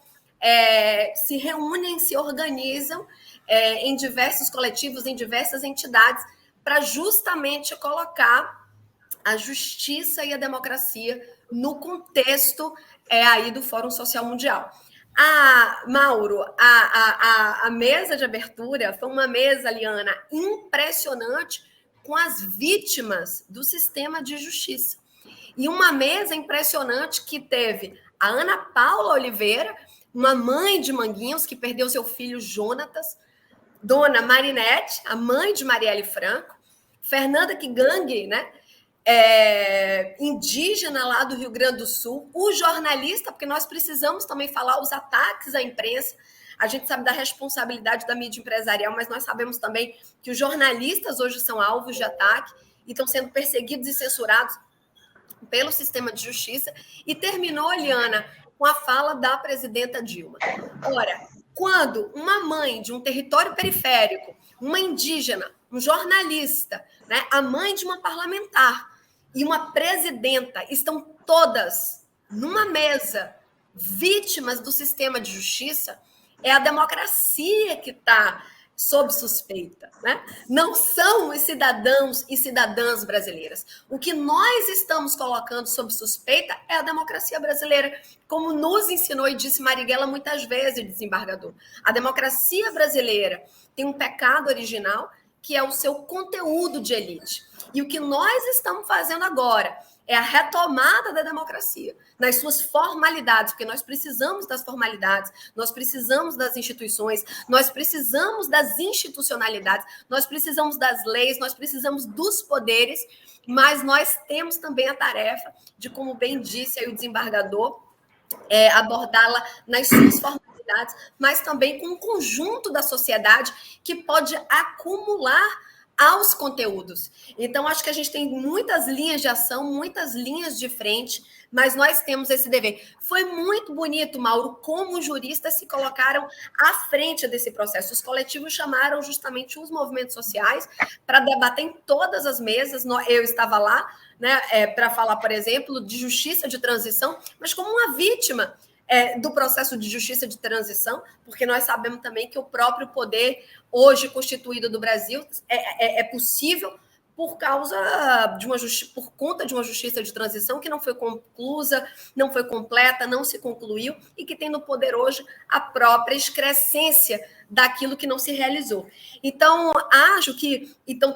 se reúnem, se organizam em diversos coletivos, em diversas entidades, para justamente colocar a justiça e a democracia no contexto aí do Fórum Social Mundial. Mauro, a mesa de abertura foi uma mesa, Liana, impressionante com as vítimas do sistema de justiça. E uma mesa impressionante que teve a Ana Paula Oliveira, uma mãe de Manguinhos, que perdeu seu filho Jonatas, Dona Marinete, a mãe de Marielle Franco, Fernanda Kigang, né? Indígena lá do Rio Grande do Sul, o jornalista, porque nós precisamos também falar os ataques à imprensa. A gente sabe da responsabilidade da mídia empresarial, mas nós sabemos também que os jornalistas hoje são alvos de ataque e estão sendo perseguidos e censurados pelo sistema de justiça. E terminou, Eliana, com a fala da presidenta Dilma. Ora, quando uma mãe de um território periférico, uma indígena, um jornalista, né, a mãe de uma parlamentar e uma presidenta estão todas numa mesa vítimas do sistema de justiça, é a democracia que está sob suspeita, né? Não são os cidadãos e cidadãs brasileiras. O que nós estamos colocando sob suspeita é a democracia brasileira, como nos ensinou e disse Marighella muitas vezes, desembargador. A democracia brasileira tem um pecado original, que é o seu conteúdo de elite. E o que nós estamos fazendo agora é a retomada da democracia, nas suas formalidades, porque nós precisamos das formalidades, nós precisamos das instituições, nós precisamos das institucionalidades, nós precisamos das leis, nós precisamos dos poderes, mas nós temos também a tarefa de, como bem disse aí o desembargador, abordá-la nas suas formalidades, mas também com um conjunto da sociedade que pode acumular aos conteúdos. Então, acho que a gente tem muitas linhas de ação, muitas linhas de frente, mas nós temos esse dever. Foi muito bonito, Mauro, como os juristas se colocaram à frente desse processo. Os coletivos chamaram justamente os movimentos sociais para debater em todas as mesas. Eu estava lá, né, para falar, por exemplo, de justiça de transição, mas como uma vítima do processo de justiça de transição, porque nós sabemos também que o próprio poder hoje constituído do Brasil é possível por conta de uma justiça de transição que não foi conclusa, não foi completa, não se concluiu e que tem no poder hoje a própria excrescência daquilo que não se realizou. Então,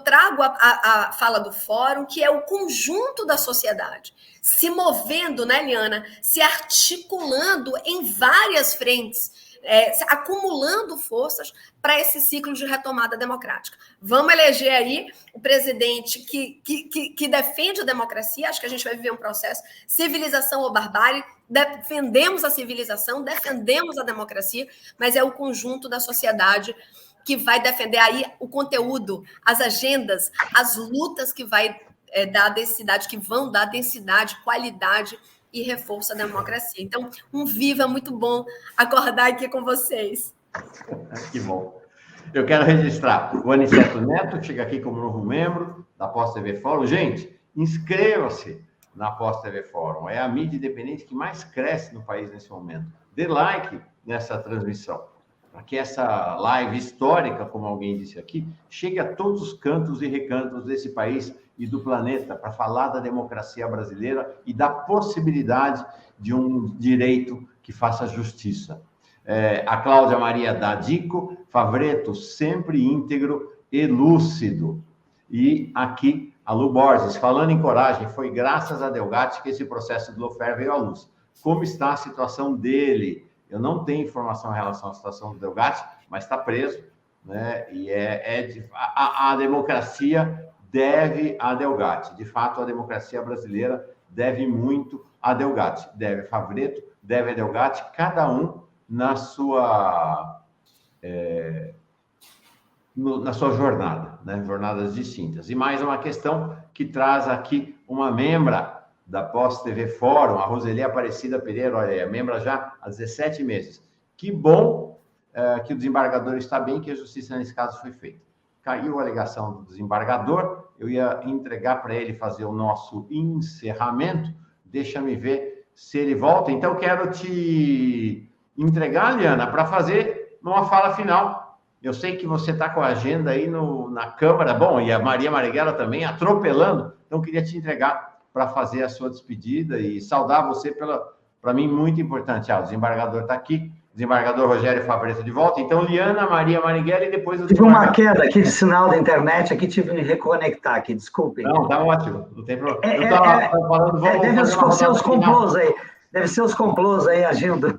trago a fala do fórum, que é o conjunto da sociedade, se movendo, né, Eliana, se articulando em várias frentes, acumulando forças para esse ciclo de retomada democrática. Vamos eleger aí o presidente que defende a democracia. Acho que a gente vai viver um processo, civilização ou barbárie. Defendemos a civilização, defendemos a democracia, mas é o conjunto da sociedade que vai defender aí o conteúdo, as agendas, as lutas que vai dar densidade, que vão dar densidade, qualidade e reforço à democracia. Então, um viva muito bom acordar aqui com vocês. Que bom. Eu quero registrar o Aniceto Neto, que chega aqui como novo membro da Pós TV Fórum. Gente, inscreva-se na Pós TV Fórum. É a mídia independente que mais cresce no país nesse momento. Dê like nessa transmissão, para que essa live histórica, como alguém disse aqui, chegue a todos os cantos e recantos desse país e do planeta, para falar da democracia brasileira e da possibilidade de um direito que faça justiça. A Cláudia Maria Dadico, Favreto, sempre íntegro e lúcido. E aqui, a Lu Borges, falando em coragem, foi graças a Delgatti que esse processo do Lawfare veio à luz. Como está a situação dele? Eu não tenho informação em relação à situação do Delgatti, mas está preso, né? E a democracia deve a Delgatti. De fato, a democracia brasileira deve muito a Delgatti. Deve a Favreto, deve a Delgatti, cada um na sua jornada, né? Jornadas distintas. E mais uma questão que traz aqui uma membra da Pós TV Fórum, a Roseli Aparecida Pereira, olha aí, é membra já há 17 meses. Que bom que o desembargador está bem, que a justiça nesse caso foi feita. Caiu a alegação do desembargador, eu ia entregar para ele fazer o nosso encerramento, deixa-me ver se ele volta. Então, quero te entregar, Liana, para fazer uma fala final. Eu sei que você está com a agenda aí na Câmara, bom, e a Maria Marighella também, atropelando, então queria te entregar para fazer a sua despedida e saudar você para mim, muito importante. O desembargador está aqui, desembargador Rogério Favretto de volta. Então, Liana, Maria Marighella e depois o Tive uma queda aqui de sinal da internet, aqui tive que me reconectar aqui, desculpe. Não, tá ótimo, não tem problema. Eu estava falando, vamos deve ser os complôs aí. Deve ser os complôs aí agindo.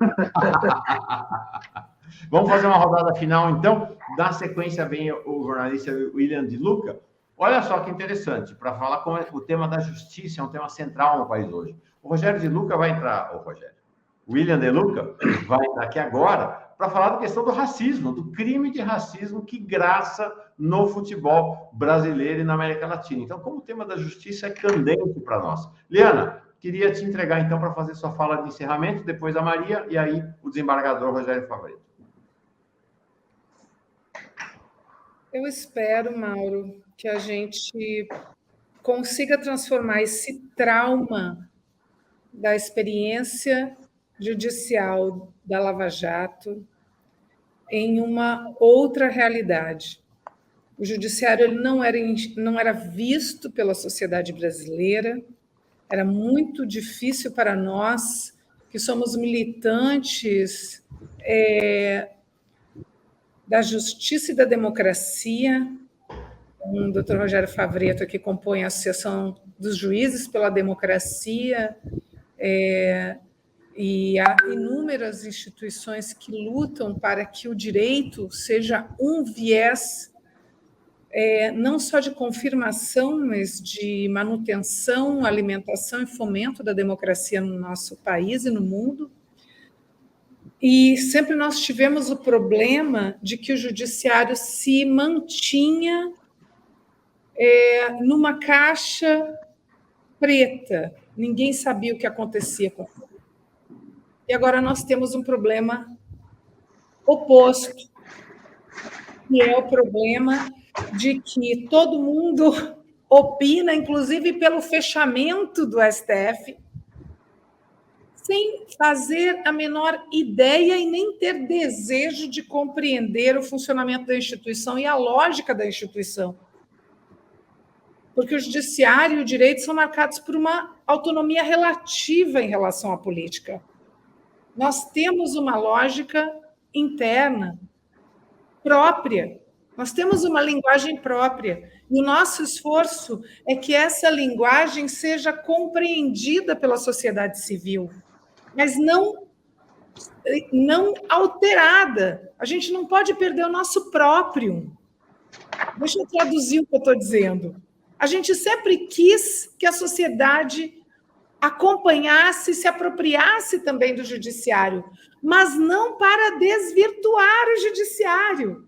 Vamos fazer uma rodada final, então. Na sequência vem o jornalista William De Luca. Olha só que interessante, para falar como o tema da justiça é um tema central no país hoje. O Rogério De Luca vai entrar, o William De Luca vai entrar aqui agora para falar da questão do racismo, do crime de racismo que graça no futebol brasileiro e na América Latina. Então, como o tema da justiça é candente para nós. Liana, queria te entregar, então, para fazer sua fala de encerramento, depois a Maria e aí o desembargador Rogério Favretto. Eu espero, Mauro, que a gente consiga transformar esse trauma da experiência judicial da Lava Jato em uma outra realidade. O judiciário ele não era visto pela sociedade brasileira, era muito difícil para nós, que somos militantes da justiça e da democracia. O doutor Rogério Favretto, que compõe a Associação dos Juízes pela Democracia, e há inúmeras instituições que lutam para que o direito seja um viés não só de confirmação, mas de manutenção, alimentação e fomento da democracia no nosso país e no mundo. E sempre nós tivemos o problema de que o judiciário se mantinha numa caixa preta. Ninguém sabia o que acontecia com ele. E agora nós temos um problema oposto, que é o problema de que todo mundo opina, inclusive pelo fechamento do STF, sem fazer a menor ideia e nem ter desejo de compreender o funcionamento da instituição e a lógica da instituição. Porque o judiciário e o direito são marcados por uma autonomia relativa em relação à política. Nós temos uma lógica interna própria, nós temos uma linguagem própria, e o nosso esforço é que essa linguagem seja compreendida pela sociedade civil, mas não alterada. A gente não pode perder o nosso próprio. Deixa eu traduzir o que eu estou dizendo. A gente sempre quis que a sociedade acompanhasse, se apropriasse também do judiciário, mas não para desvirtuar o judiciário,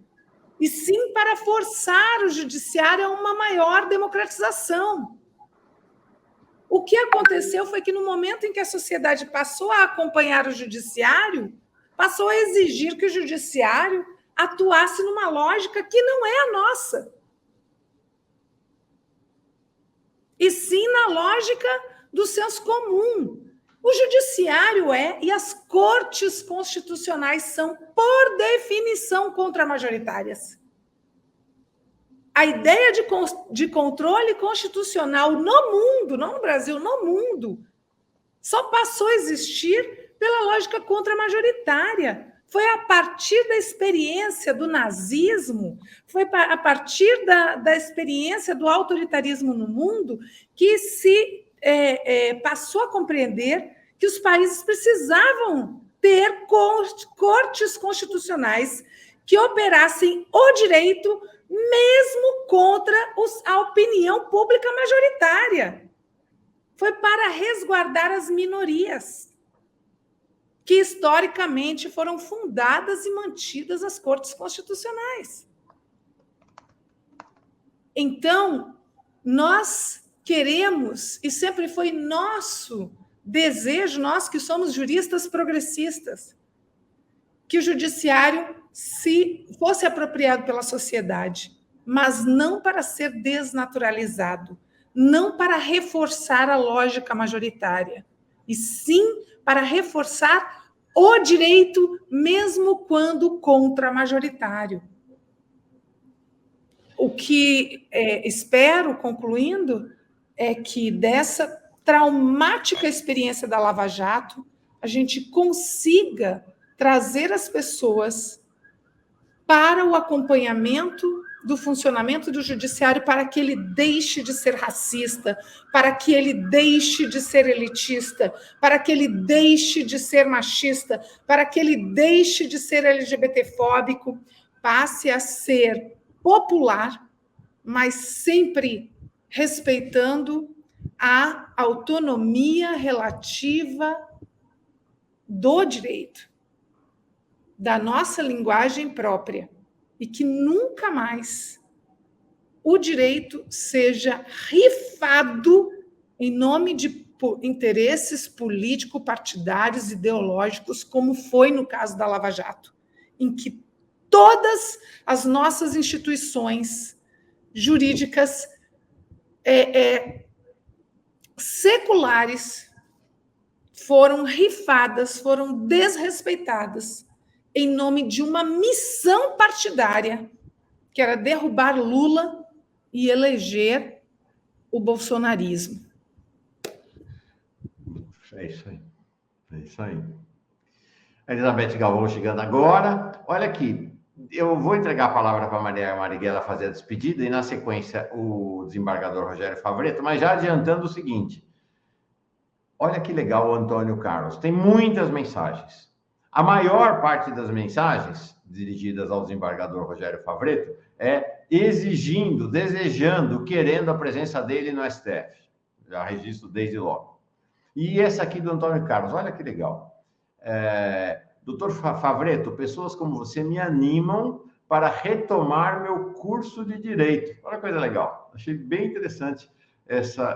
e sim para forçar o judiciário a uma maior democratização. O que aconteceu foi que, no momento em que a sociedade passou a acompanhar o judiciário, passou a exigir que o judiciário atuasse numa lógica que não é a nossa, e sim na lógica do senso comum. O judiciário e as cortes constitucionais são, por definição, contramajoritárias. A ideia de controle constitucional no mundo, não no Brasil, no mundo, só passou a existir pela lógica contramajoritária. Foi a partir da experiência do nazismo, foi a partir da experiência do autoritarismo no mundo que se passou a compreender que os países precisavam ter cortes constitucionais que operassem o direito mesmo contra a opinião pública majoritária. Foi para resguardar as minorias, que historicamente foram fundadas e mantidas as cortes constitucionais. Então, nós queremos, e sempre foi nosso desejo, nós que somos juristas progressistas, que o judiciário fosse apropriado pela sociedade, mas não para ser desnaturalizado, não para reforçar a lógica majoritária, e sim para reforçar o direito, mesmo quando contra-majoritário. O que espero, concluindo, é que dessa traumática experiência da Lava Jato, a gente consiga trazer as pessoas para o acompanhamento do funcionamento do judiciário, para que ele deixe de ser racista, para que ele deixe de ser elitista, para que ele deixe de ser machista, para que ele deixe de ser LGBTfóbico, passe a ser popular, mas sempre respeitando a autonomia relativa do direito, da nossa linguagem própria, e que nunca mais o direito seja rifado em nome de interesses político-partidários, ideológicos, como foi no caso da Lava Jato, em que todas as nossas instituições jurídicas seculares foram rifadas, foram desrespeitadas em nome de uma missão partidária, que era derrubar Lula e eleger o bolsonarismo. É isso aí. É isso aí. Elizabeth Galvão chegando agora. Olha aqui, eu vou entregar a palavra para a Maria Marighella fazer a despedida e, na sequência, o desembargador Rogério Favretto, mas já adiantando o seguinte. Olha que legal o Antônio Carlos. Tem muitas mensagens. A maior parte das mensagens dirigidas ao desembargador Rogério Favretto é exigindo, desejando, querendo a presença dele no STF. Já registro desde logo. E essa aqui do Antônio Carlos, olha que legal. Doutor Favretto, pessoas como você me animam para retomar meu curso de Direito. Olha que coisa legal. Achei bem interessante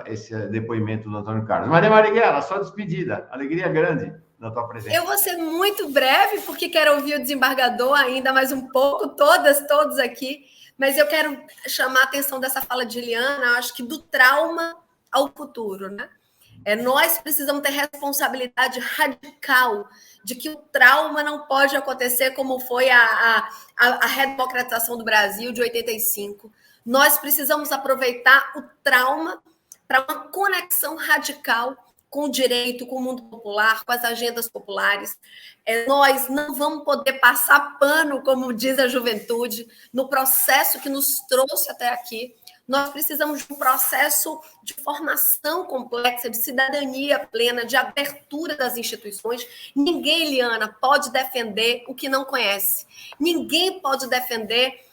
esse depoimento do Antônio Carlos. Maria Marighella, sua despedida. Alegria grande na tua presença. Eu vou ser muito breve, porque quero ouvir o desembargador ainda mais um pouco, todos aqui, mas eu quero chamar a atenção dessa fala de Eliana, acho que do trauma ao futuro, né? Nós precisamos ter responsabilidade radical de que o trauma não pode acontecer como foi a redemocratização do Brasil de 85. Nós precisamos aproveitar o trauma para uma conexão radical com o direito, com o mundo popular, com as agendas populares. Nós não vamos poder passar pano, como diz a juventude, no processo que nos trouxe até aqui. Nós precisamos de um processo de formação complexa, de cidadania plena, de abertura das instituições. Ninguém, Eliana, pode defender o que não conhece. Ninguém pode defender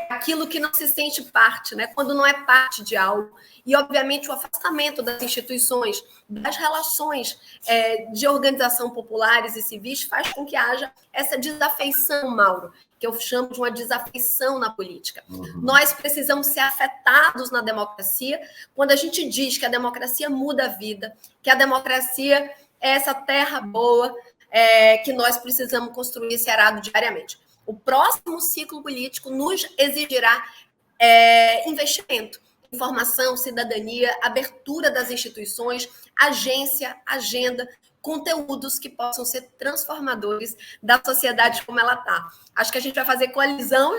aquilo que não se sente parte, né? Quando não é parte de algo. E, obviamente, o afastamento das instituições, das relações de organização populares e civis faz com que haja essa desafeição, Mauro, que eu chamo de uma desafeição na política. Uhum. Nós precisamos ser afetados na democracia quando a gente diz que a democracia muda a vida, que a democracia é essa terra boa que nós precisamos construir esse arado diariamente. O próximo ciclo político nos exigirá investimento, informação, cidadania, abertura das instituições, agência, agenda, conteúdos que possam ser transformadores da sociedade como ela está. Acho que a gente vai fazer coalizão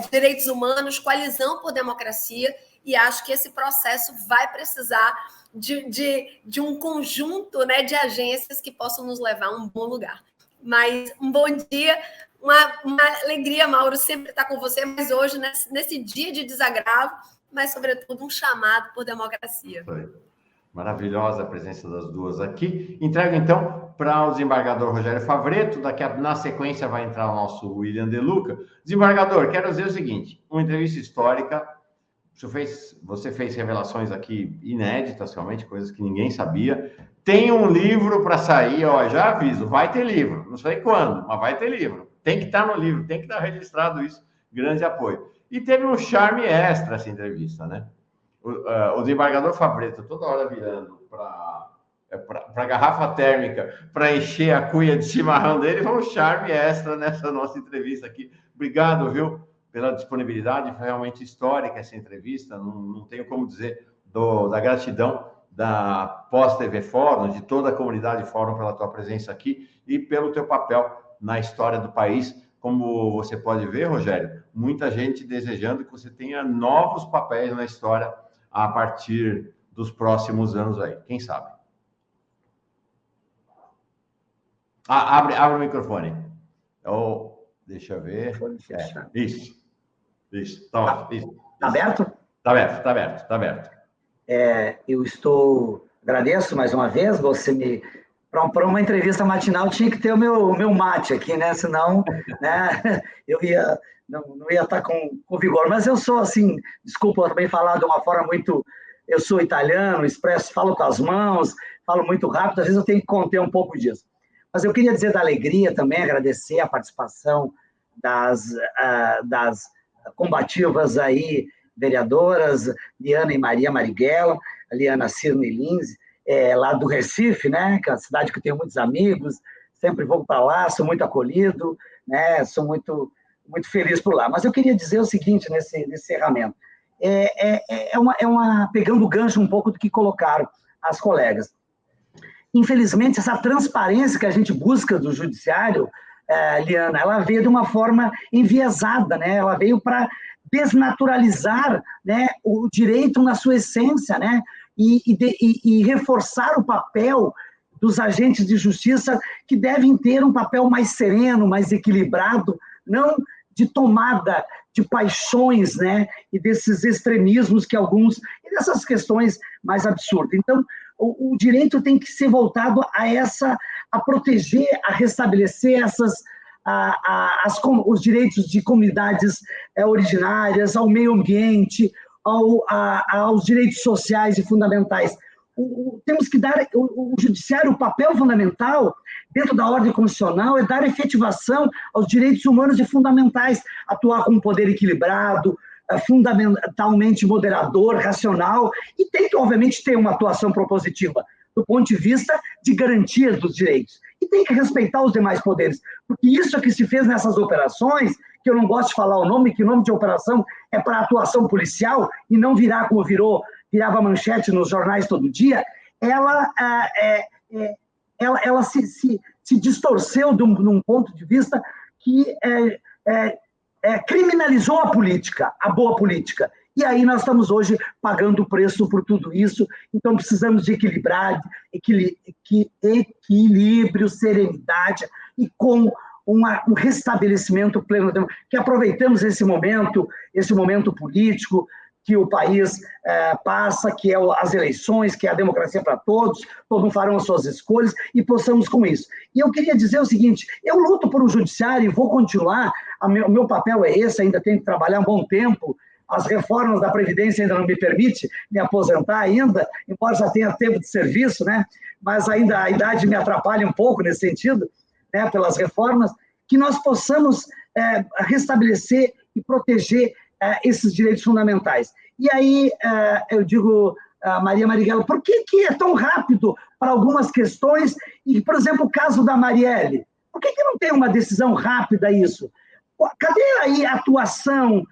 de direitos humanos, coalizão por democracia, e acho que esse processo vai precisar de um conjunto, né, de agências que possam nos levar a um bom lugar. Mas um bom dia, uma alegria, Mauro, sempre estar com você, mas hoje, nesse dia de desagravo, mas, sobretudo, um chamado por democracia. Foi. Maravilhosa a presença das duas aqui. Entrego, então, para o desembargador Rogério Favretto. Na sequência vai entrar o nosso William De Luca. Desembargador, quero dizer o seguinte, uma entrevista histórica. Você fez revelações aqui inéditas, realmente, coisas que ninguém sabia. Tem um livro para sair, já aviso, vai ter livro. Não sei quando, mas vai ter livro. Tem que estar no livro, tem que estar registrado isso. Grande apoio. E teve um charme extra essa entrevista, né? O desembargador Favretto toda hora virando para a garrafa térmica para encher a cuia de chimarrão dele, foi um charme extra nessa nossa entrevista aqui. Obrigado, viu, pela disponibilidade, foi realmente histórica essa entrevista, não tenho como dizer da gratidão da Pós-TV Fórum, de toda a comunidade Fórum pela tua presença aqui e pelo teu papel na história do país. Como você pode ver, Rogério, muita gente desejando que você tenha novos papéis na história a partir dos próximos anos aí, quem sabe? Abre o microfone. Deixa eu ver. Isso. Tá, isso. Tá aberto? Tá aberto. Eu agradeço mais uma vez, você me... Para uma entrevista matinal tinha que ter o meu mate aqui, né? Senão, né, eu não ia estar com vigor. Mas eu sou assim, desculpa também falar de uma forma muito... Eu sou italiano, expresso, falo com as mãos, falo muito rápido, às vezes eu tenho que conter um pouco disso. Mas eu queria dizer da alegria também, agradecer a participação das combativas aí, vereadoras, Liana e Maria Marighella, a Liana Cirne Lins, lá do Recife, né, que é uma cidade que eu tenho muitos amigos, sempre vou para lá, sou muito acolhido, né, sou muito, muito feliz por lá. Mas eu queria dizer o seguinte nesse encerramento, pegando o gancho um pouco do que colocaram as colegas. Infelizmente, essa transparência que a gente busca do judiciário, Liana, ela veio de uma forma enviesada, né? Ela veio para desnaturalizar, né, o direito na sua essência, né? E reforçar o papel dos agentes de justiça, que devem ter um papel mais sereno, mais equilibrado, não de tomada de paixões, né, e desses extremismos que alguns, e dessas questões mais absurdas. Então, o direito tem que ser voltado a proteger, a restabelecer os direitos de comunidades originárias, ao meio ambiente, aos direitos sociais e fundamentais. Temos que dar o judiciário, o papel fundamental dentro da ordem constitucional é dar efetivação aos direitos humanos e fundamentais, atuar com um poder equilibrado, fundamentalmente moderador, racional, e tem que, obviamente, ter uma atuação propositiva do ponto de vista de garantia dos direitos. E tem que respeitar os demais poderes, porque isso que se fez nessas operações, que eu não gosto de falar o nome, que o nome de operação é para atuação policial, e não virar como virava manchete nos jornais todo dia, ela se distorceu de um ponto de vista que criminalizou a política, a boa política. E aí nós estamos hoje pagando o preço por tudo isso, então precisamos de equilíbrio, serenidade e com um restabelecimento pleno, que aproveitamos esse momento político que o país passa, que é as eleições, que é a democracia para todos farão as suas escolhas e possamos com isso. E eu queria dizer o seguinte, eu luto por um judiciário e vou continuar, o meu papel é esse, ainda tenho que trabalhar um bom tempo, as reformas da Previdência ainda não me permitem me aposentar ainda, embora já tenha tempo de serviço, né? Mas ainda a idade me atrapalha um pouco nesse sentido, né? Pelas reformas, que nós possamos restabelecer e proteger esses direitos fundamentais. E aí, eu digo, Maria Marighella, por que é tão rápido para algumas questões? E, por exemplo, o caso da Marielle, por que não tem uma decisão rápida isso? Cadê aí a atuação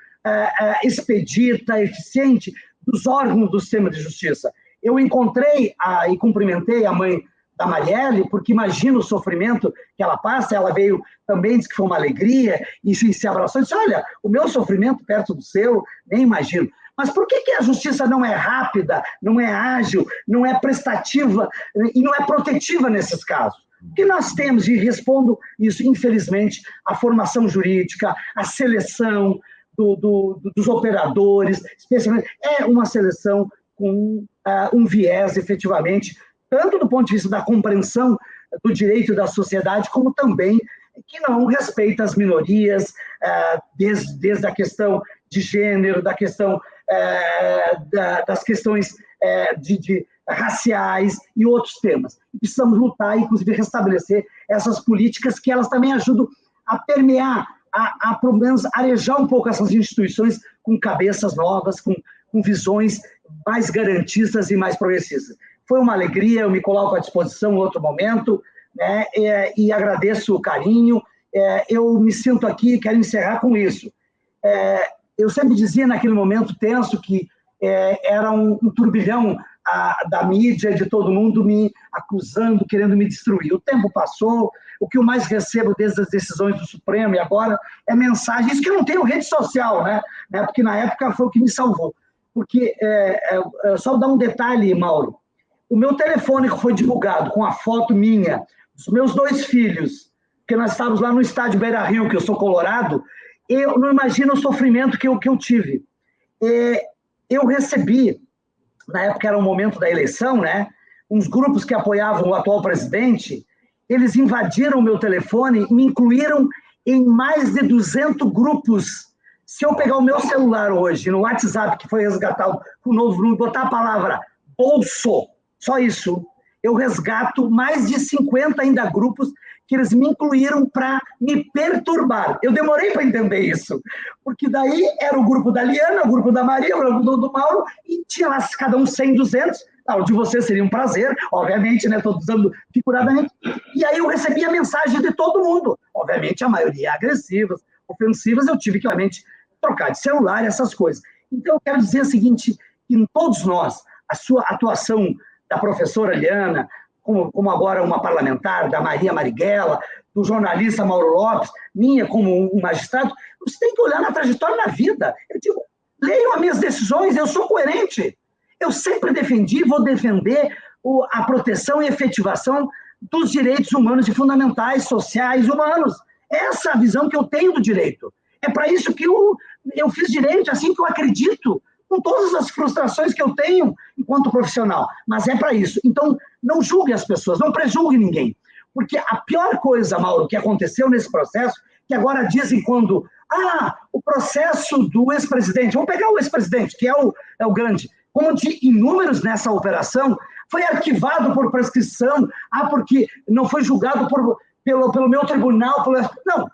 expedita, eficiente dos órgãos do sistema de justiça? Eu encontrei e cumprimentei a mãe da Marielle, porque imagino o sofrimento que ela passa, ela veio também, disse que foi uma alegria, e se abraçou e disse, olha, o meu sofrimento perto do seu, nem imagino. Mas por que a justiça não é rápida, não é ágil, não é prestativa e não é protetiva nesses casos? Porque nós temos, e respondo isso, infelizmente, a formação jurídica, a seleção dos operadores, especialmente, é uma seleção com um viés, efetivamente, tanto do ponto de vista da compreensão do direito da sociedade, como também que não respeita as minorias, desde a questão de gênero, da questão das questões raciais e outros temas. Precisamos lutar e, inclusive, restabelecer essas políticas que elas também ajudam a permear, a pelo menos arejar um pouco essas instituições com cabeças novas, com visões mais garantistas e mais progressistas. Foi uma alegria, eu me coloco à disposição em outro momento, né, e agradeço o carinho. Eu me sinto aqui, quero encerrar com isso. Eu sempre dizia naquele momento tenso que era um turbilhão da mídia, de todo mundo me acusando, querendo me destruir. O tempo passou, o que eu mais recebo desde as decisões do Supremo e agora é mensagem, isso que eu não tenho rede social, né? Porque na época foi o que me salvou. Porque, só dar um detalhe, Mauro, o meu telefone que foi divulgado com a foto minha, dos meus 2 filhos, que nós estávamos lá no estádio Beira-Rio, que eu sou colorado, eu não imagino o sofrimento que eu tive. Eu recebi, na época era o momento da eleição, né, uns grupos que apoiavam o atual presidente, eles invadiram o meu telefone e me incluíram em mais de 200 grupos. Se eu pegar o meu celular hoje, no WhatsApp, que foi resgatado com o novo número, botar a palavra bolso, só isso, eu resgato mais de 50 ainda grupos que eles me incluíram para me perturbar. Eu demorei para entender isso, porque daí era o grupo da Liana, o grupo da Maria, o grupo do Mauro, e tinha lá cada um 100, 200, o de você seria um prazer, obviamente, né? Estou usando figuradamente. E aí eu recebi a mensagem de todo mundo, obviamente a maioria agressivas, ofensivas, eu tive que, obviamente, trocar de celular, essas coisas. Então, eu quero dizer o seguinte, que em todos nós, a sua atuação da professora Liana, como agora uma parlamentar, da Maria Marighella, do jornalista Mauro Lopes, minha como um magistrado, você tem que olhar na trajetória da vida. Eu digo, leiam as minhas decisões, eu sou coerente. Eu sempre defendi e vou defender a proteção e efetivação dos direitos humanos e fundamentais, sociais, humanos. Essa é a visão que eu tenho do direito. É para isso que eu fiz direito, assim que eu acredito, com todas as frustrações que eu tenho enquanto profissional. Mas é para isso. Então, não julgue as pessoas, não prejulgue ninguém. Porque a pior coisa, Mauro, que aconteceu nesse processo, que agora dizem quando... o processo do ex-presidente, vamos pegar o ex-presidente, que é o grande, como de inúmeros nessa operação, foi arquivado por prescrição, porque não foi julgado pelo meu tribunal. Não,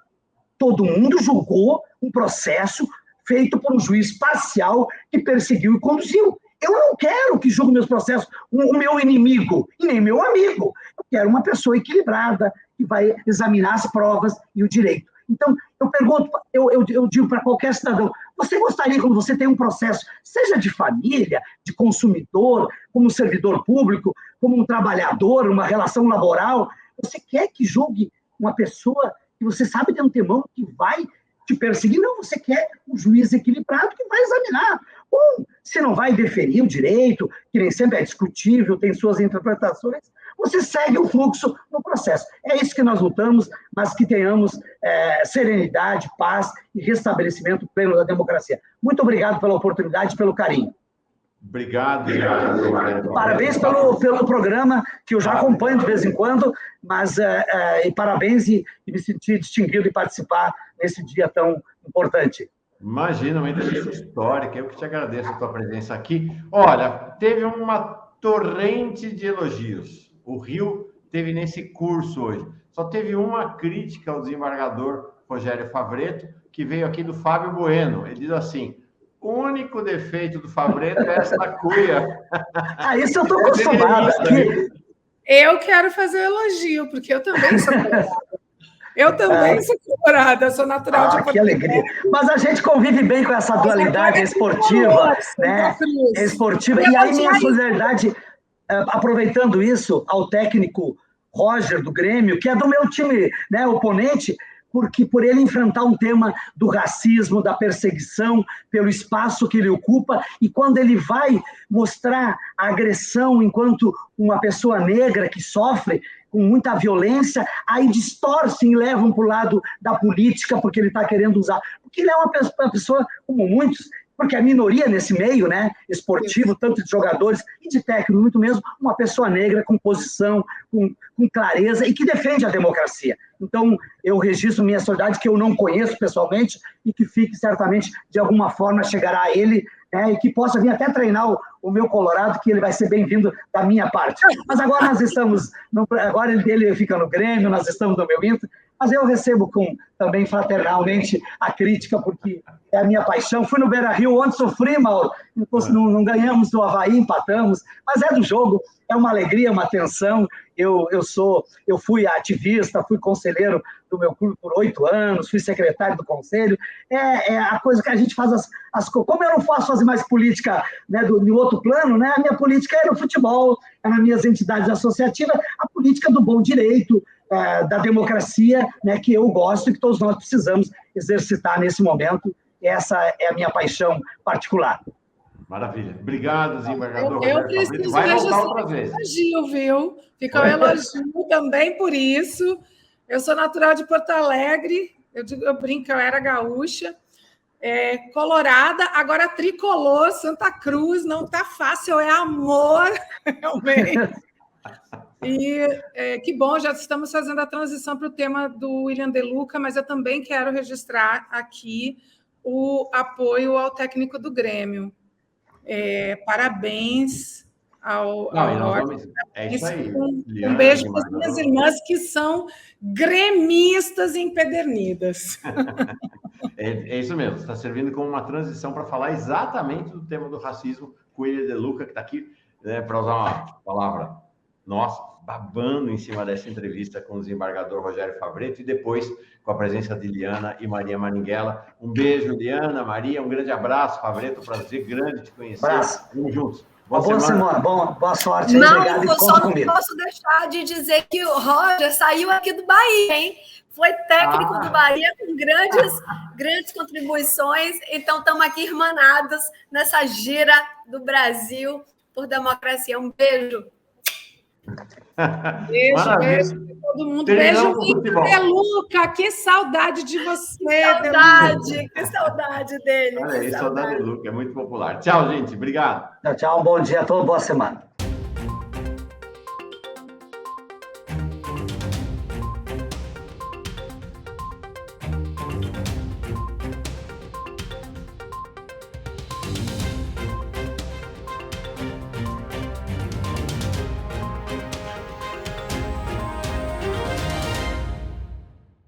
todo mundo julgou um processo feito por um juiz parcial que perseguiu e conduziu. Eu não quero que julgue meus processos o meu inimigo e nem meu amigo. Eu quero uma pessoa equilibrada, que vai examinar as provas e o direito. Então, eu pergunto, eu digo para qualquer cidadão, você gostaria, quando você tem um processo, seja de família, de consumidor, como servidor público, como um trabalhador, uma relação laboral, você quer que julgue uma pessoa que você sabe de antemão que vai te perseguir? Não, você quer um juiz equilibrado que vai examinar. Ou, se não vai deferir o direito, que nem sempre é discutível, tem suas interpretações, você segue o fluxo no processo. É isso que nós lutamos, mas que tenhamos serenidade, paz e restabelecimento pleno da democracia. Muito obrigado pela oportunidade e pelo carinho. Obrigado. Parabéns pelo programa, que eu já acompanho de vez em quando, mas e parabéns e me senti distinguido de participar nesse dia tão importante. Imagina, uma entrevista histórica. Eu que te agradeço a tua presença aqui. Olha, teve uma torrente de elogios. O Rio teve nesse curso hoje. Só teve uma crítica ao desembargador Rogério Favretto, que veio aqui do Fábio Bueno. Ele diz assim: o único defeito do Favretto é essa cuia. Isso eu estou acostumada. Eu quero fazer um elogio, porque eu também sou colorada. Eu também sou colorada, sou natural de Porto. Que alegria. Mas a gente convive bem com essa dualidade esportiva, né? Esportiva. E aí, minha solidariedade, aproveitando isso, ao técnico Roger, do Grêmio, que é do meu time, né, oponente, porque por ele enfrentar um tema do racismo, da perseguição, pelo espaço que ele ocupa, e quando ele vai mostrar a agressão enquanto uma pessoa negra que sofre com muita violência, aí distorcem e levam para o lado da política, porque ele está querendo usar. Porque ele é uma pessoa, como muitos, porque a minoria nesse meio, né, esportivo, tanto de jogadores e de técnicos, muito mesmo, uma pessoa negra com posição, com clareza e que defende a democracia. Então, eu registro minha solidariedade, que eu não conheço pessoalmente e que fique certamente, de alguma forma, chegará a ele, e que possa vir até treinar o meu Colorado, que ele vai ser bem-vindo da minha parte. Mas agora nós estamos, agora ele fica no Grêmio, nós estamos no meu Inter, mas eu recebo também fraternalmente a crítica, porque é a minha paixão. Fui no Beira-Rio, onde sofri, Mauro, não ganhamos do Avaí, empatamos, mas é do jogo, é uma alegria, uma tensão. Eu fui ativista, fui conselheiro do meu clube por 8 anos, fui secretário do conselho. É a coisa que a gente faz como eu não posso fazer mais política, né, no outro plano, né, a minha política é no futebol, é nas minhas entidades associativas, a política do bom direito, da democracia, né, que eu gosto e que todos nós precisamos exercitar nesse momento. Essa é a minha paixão particular. Maravilha. Obrigado, desembargador. Eu preciso vai voltar assim, outra vez. Elogio, viu? Fica um elogio também por isso. Eu sou natural de Porto Alegre, eu brinco, eu era gaúcha, colorada, agora tricolor, Santa Cruz, não tá fácil, é amor, realmente. E que bom, já estamos fazendo a transição para o tema do William De Luca, mas eu também quero registrar aqui o apoio ao técnico do Grêmio. Parabéns ao é isso aí. Um beijo para as minhas irmãs que são gremistas empedernidas. É isso mesmo, está servindo como uma transição para falar exatamente do tema do racismo com o William De Luca, que está aqui, para usar uma palavra nossa, babando em cima dessa entrevista com o desembargador Rogério Favretto e depois com a presença de Liana e Maria Maringhella. Um beijo, Liana, Maria, um grande abraço, Favretto, prazer grande te conhecer. Abraço. Vamos juntos. Boa semana. Boa sorte. Não, eu só não posso deixar de dizer que o Roger saiu aqui do Bahia, hein? Foi técnico do Bahia com grandes contribuições. Então, estamos aqui irmanados nessa gira do Brasil por democracia. Um beijo. Beijo para todo mundo. Beijo, De Luca. Que saudade de você. Que saudade dele. Olha aí, saudade de Luca, é muito popular. Tchau, gente. Obrigado. Tchau, um bom dia a todos, boa semana.